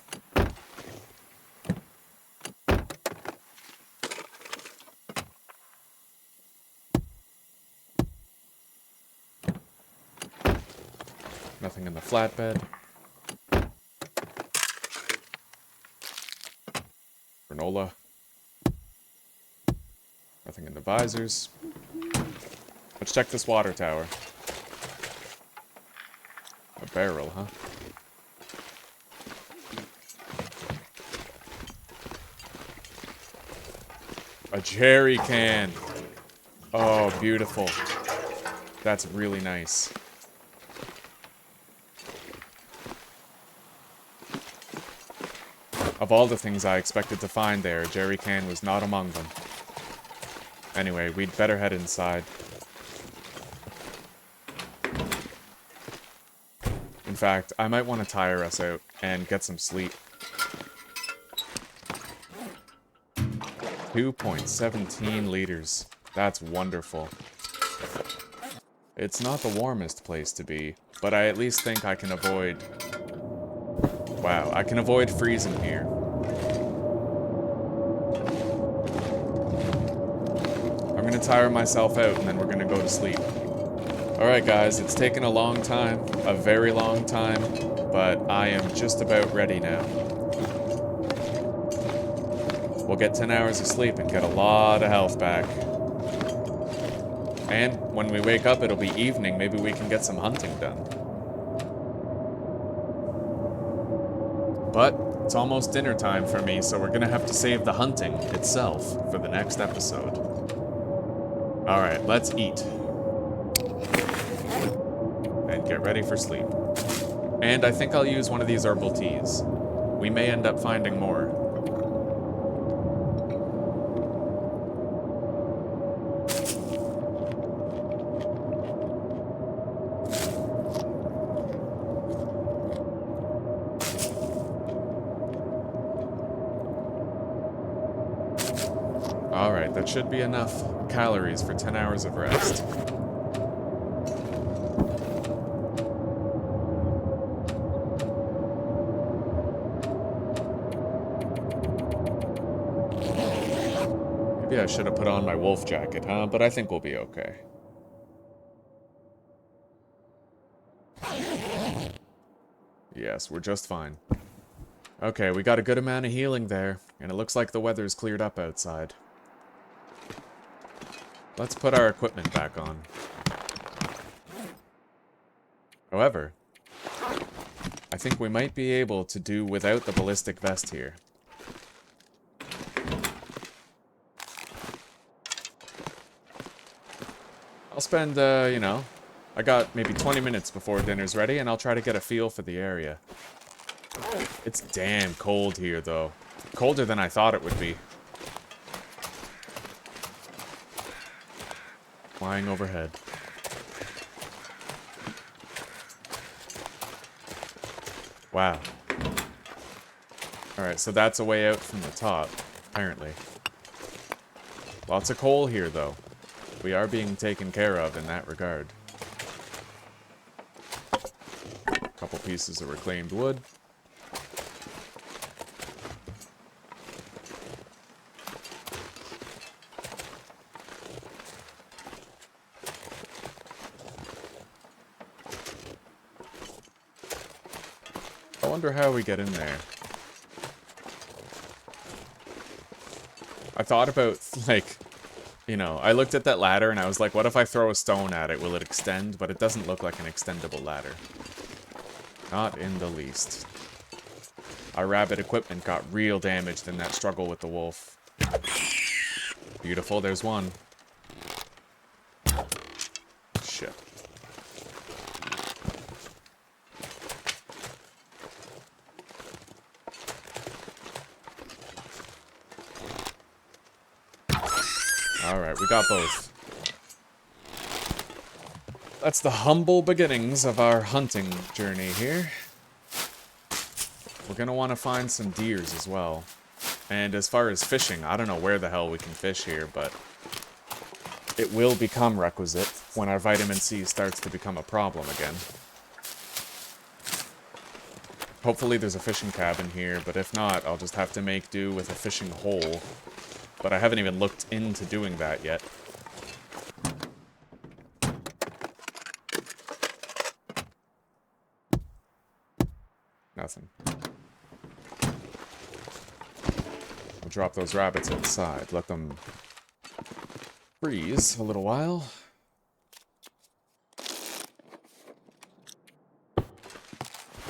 Nothing in the flatbed. Granola. Nothing in the visors. Let's check this water tower. A barrel, huh? A jerry can. Oh, beautiful. That's really nice. Of all the things I expected to find there, a jerry can was not among them. Anyway, we'd better head inside. In fact, I might want to tire us out and get some sleep. 2.17 liters. That's wonderful. It's not the warmest place to be, but I at least think I can avoid... Wow, I can avoid freezing here. I'm gonna tire myself out and then we're gonna go to sleep. Alright guys, it's taken a long time, a very long time, but I am just about ready now. We'll get 10 hours of sleep and get a lot of health back. And when we wake up, it'll be evening. Maybe we can get some hunting done. But it's almost dinner time for me, so we're gonna have to save the hunting itself for the next episode. Alright, let's eat. And get ready for sleep. And I think I'll use one of these herbal teas. We may end up finding more. Alright, that should be enough calories for 10 hours of rest. Maybe I should have put on my wolf jacket, huh? But I think we'll be okay. Yes, we're just fine. Okay, we got a good amount of healing there, and it looks like the weather's cleared up outside. Let's put our equipment back on. However, I think we might be able to do without the ballistic vest here. I'll spend, you know, I got maybe 20 minutes before dinner's ready, and I'll try to get a feel for the area. It's damn cold here, though. Colder than I thought it would be. Flying overhead. Wow. Alright, so that's a way out from the top, apparently. Lots of coal here, though. We are being taken care of in that regard. Couple pieces of reclaimed wood. I wonder how we get in there. I thought about, like, you know, I looked at that ladder and I was like, what if I throw a stone at it? Will it extend? But it doesn't look like an extendable ladder. Not in the least. Our rabbit equipment got real damaged in that struggle with the wolf. Beautiful, there's one. Shit. Alright, we got both. That's the humble beginnings of our hunting journey here. We're gonna want to find some deers as well. And as far as fishing, I don't know where the hell we can fish here, but it will become requisite when our vitamin C starts to become a problem again. Hopefully there's a fishing cabin here, but if not, I'll just have to make do with a fishing hole. But I haven't even looked into doing that yet. Nothing. We'll drop those rabbits outside. Let them freeze a little while.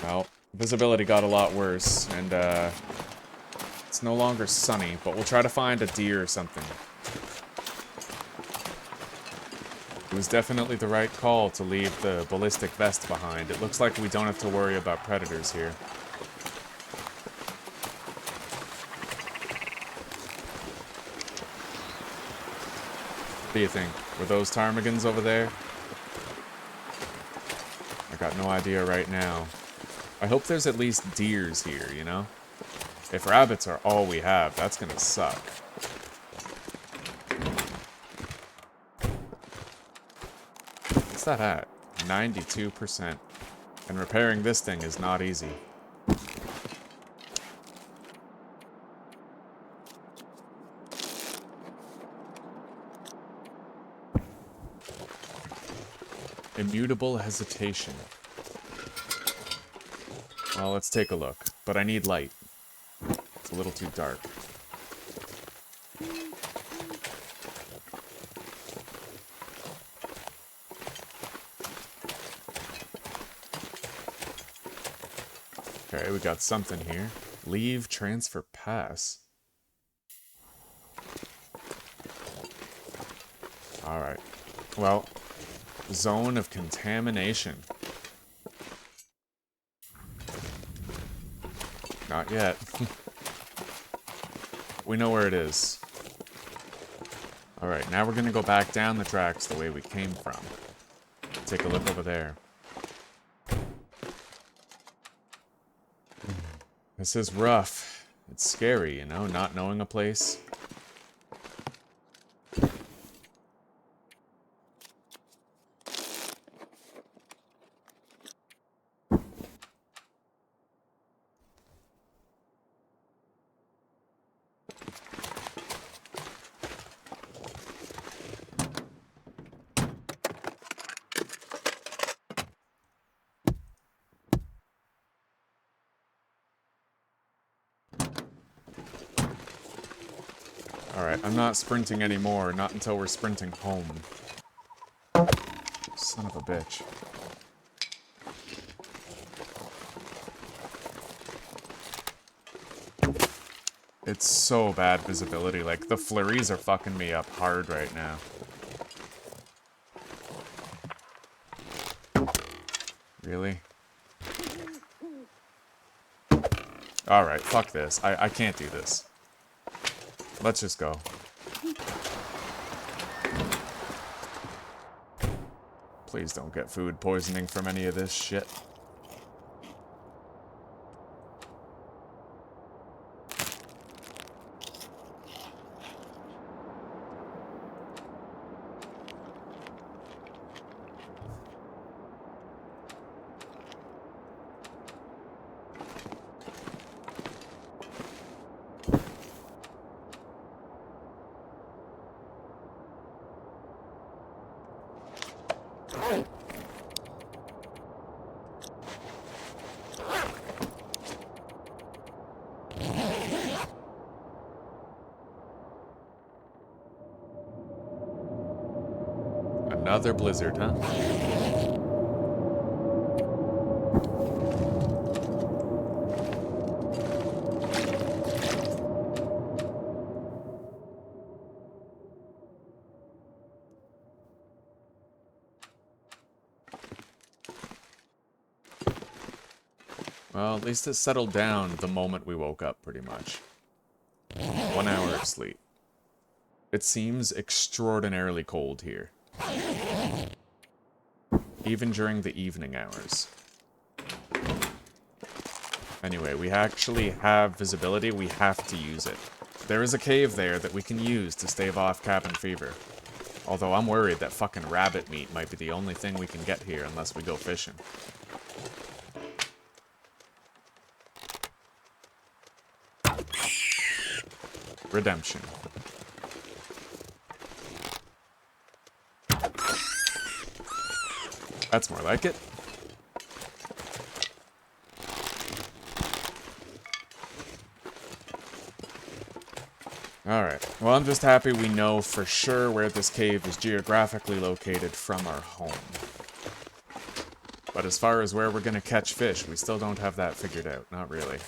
Well, visibility got a lot worse, and it's no longer sunny, but we'll try to find a deer or something. It was definitely the right call to leave the ballistic vest behind. It looks like we don't have to worry about predators here. What do you think? Were those ptarmigans over there? I got no idea right now. I hope there's at least deers here, you know? If rabbits are all we have, that's gonna suck. What's that at? 92%. And repairing this thing is not easy. Immutable hesitation. Well, let's take a look. But I need light. It's a little too dark. Okay, we got something here. Leave transfer pass. Alright. Well, zone of contamination. Not yet. We know where it is. Alright, now we're gonna go back down the tracks the way we came from. Take a look over there. This is rough. It's scary, you know, not knowing a place. Alright, I'm not sprinting anymore, not until we're sprinting home. Son of a bitch. It's so bad visibility, like, the flurries are fucking me up hard right now. Really? Alright, fuck this. I can't do this. Let's just go. Please don't get food poisoning from any of this shit. Another blizzard, huh? Well, at least it settled down the moment we woke up, pretty much. 1 hour of sleep. It seems extraordinarily cold here. Even during the evening hours. Anyway, we actually have visibility, we have to use it. There is a cave there that we can use to stave off cabin fever. Although I'm worried that fucking rabbit meat might be the only thing we can get here unless we go fishing. Redemption. That's more like it. Alright. Well, I'm just happy we know for sure where this cave is geographically located from our home. But as far as where we're gonna catch fish, we still don't have that figured out. Not really.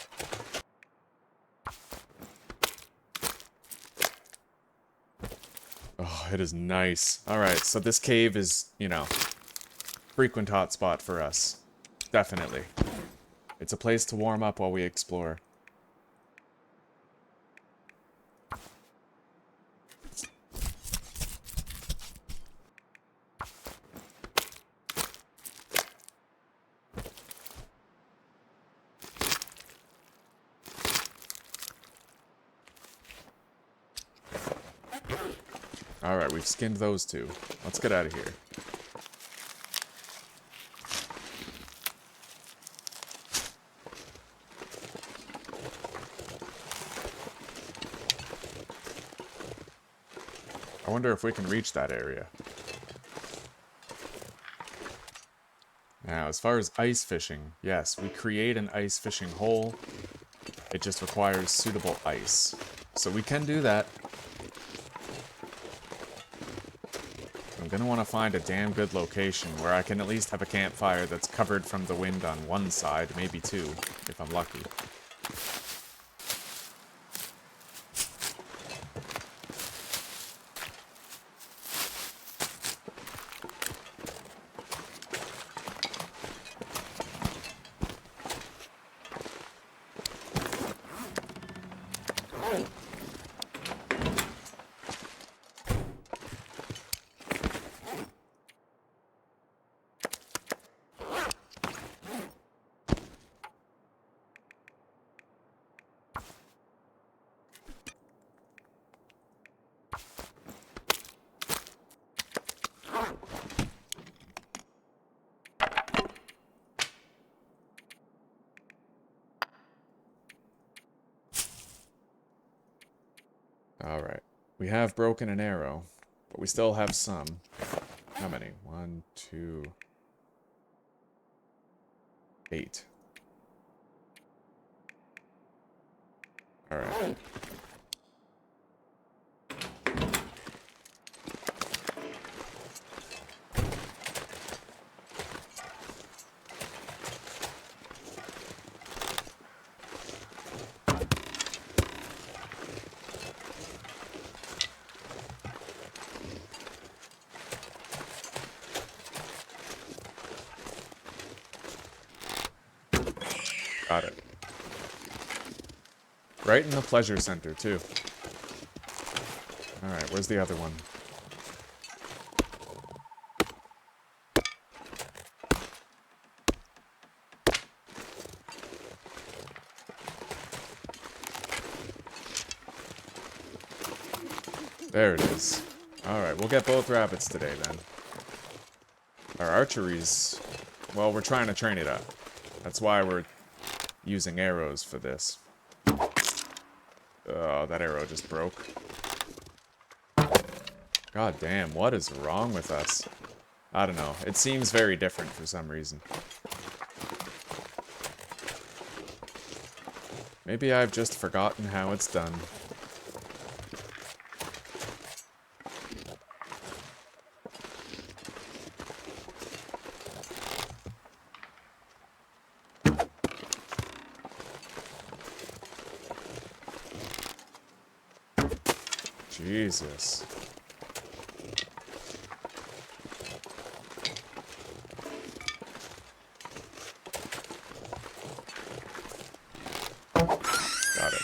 Oh, it is nice. Alright, so this cave is, you know, frequent hotspot for us. Definitely. It's a place to warm up while we explore. Alright, we've skinned those two. Let's get out of here. I wonder if we can reach that area. Now, as far as ice fishing, yes, we create an ice fishing hole. It just requires suitable ice. So we can do that. I'm gonna want to find a damn good location where I can at least have a campfire that's covered from the wind on one side, maybe two, if I'm lucky. Alright. We have broken an arrow, but we still have some. How many? 1, 2, 8. Alright. Got it. Right in the pleasure center, too. Alright, where's the other one? There it is. Alright, we'll get both rabbits today, then. Our archery's... well, we're trying to train it up. That's why we're using arrows for this. Oh, that arrow just broke. God damn, what is wrong with us? I don't know. It seems very different for some reason. Maybe I've just forgotten how it's done. Jesus. Got it.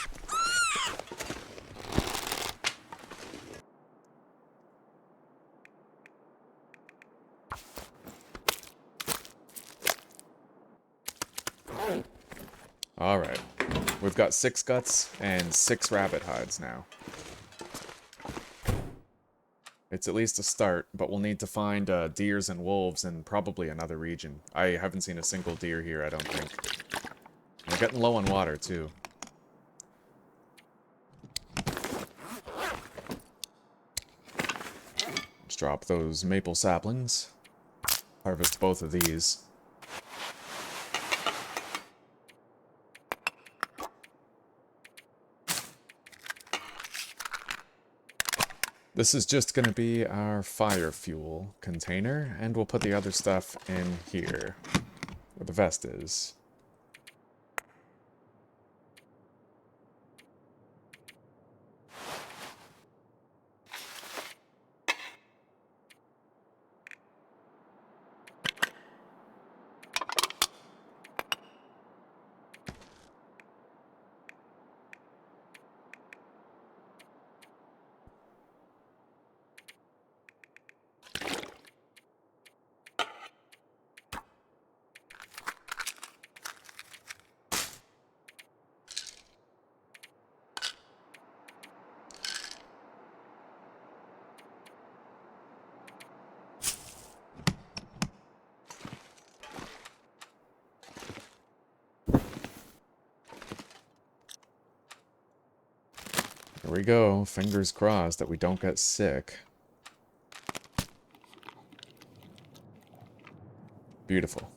Alright. We've got 6 guts and 6 rabbit hides now. It's at least a start, but we'll need to find deers and wolves in probably another region. I haven't seen a single deer here, I don't think. We're getting low on water, too. Let's drop those maple saplings. Harvest both of these. This is just going to be our fire fuel container, and we'll put the other stuff in here, where the vest is. Here we go. Fingers crossed that we don't get sick. Beautiful.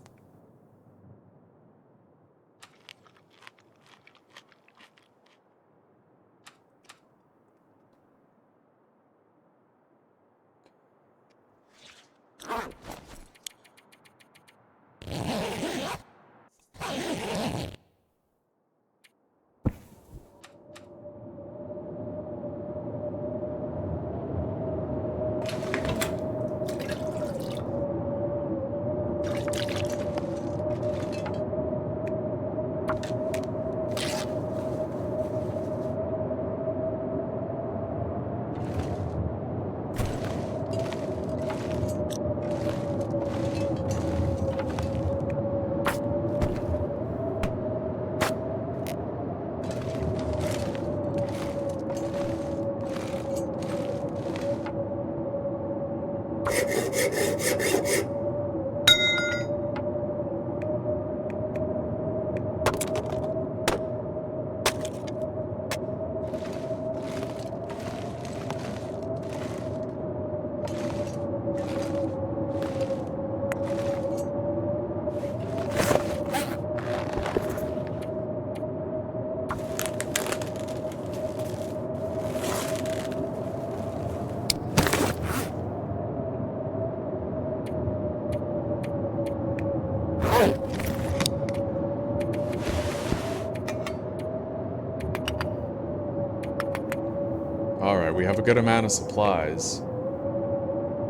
Alright, we have a good amount of supplies.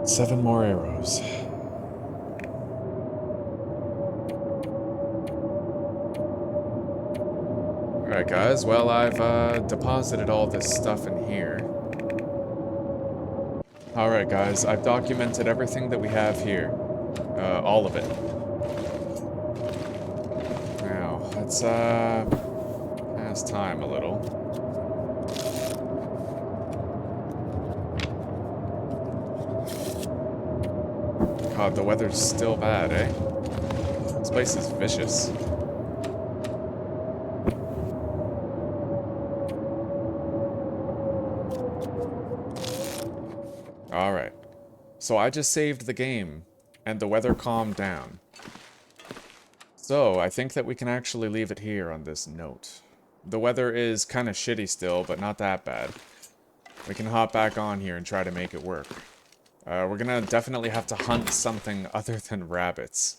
7 more arrows. Alright guys, well I've deposited all this stuff in here. Alright guys, I've documented everything that we have here. All of it. Now, let's pass time a little. God, the weather's still bad, eh? This place is vicious. Alright. So I just saved the game, and the weather calmed down. So, I think that we can actually leave it here on this note. The weather is kind of shitty still, but not that bad. We can hop back on here and try to make it work. We're gonna definitely have to hunt something other than rabbits.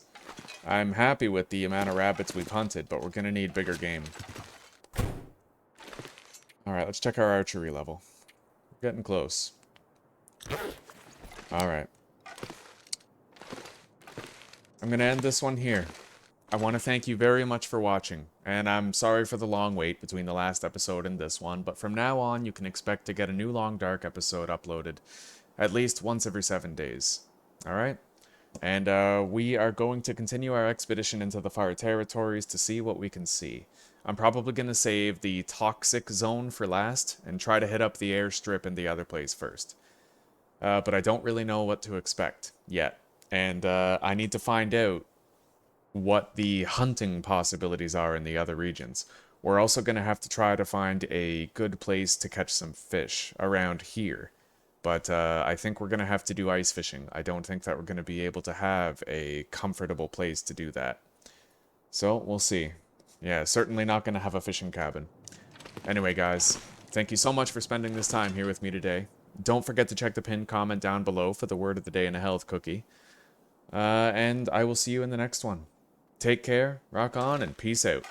I'm happy with the amount of rabbits we've hunted, but we're gonna need bigger game. Alright, let's check our archery level. We're getting close. Alright. I'm gonna end this one here. I want to thank you very much for watching, and I'm sorry for the long wait between the last episode and this one, but from now on you can expect to get a new Long Dark episode uploaded at least once every 7 days. Alright? And we are going to continue our expedition into the far territories to see what we can see. I'm probably going to save the toxic zone for last, and try to hit up the airstrip in the other place first. But I don't really know what to expect yet, and I need to find out what the hunting possibilities are in the other regions. We're also going to have to try to find a good place to catch some fish around here. But I think we're going to have to do ice fishing. I don't think that we're going to be able to have a comfortable place to do that. So, we'll see. Yeah, certainly not going to have a fishing cabin. Anyway, guys, thank you so much for spending this time here with me today. Don't forget to check the pinned comment down below for the word of the day and a health cookie. And I will see you in the next one. Take care, rock on, and peace out.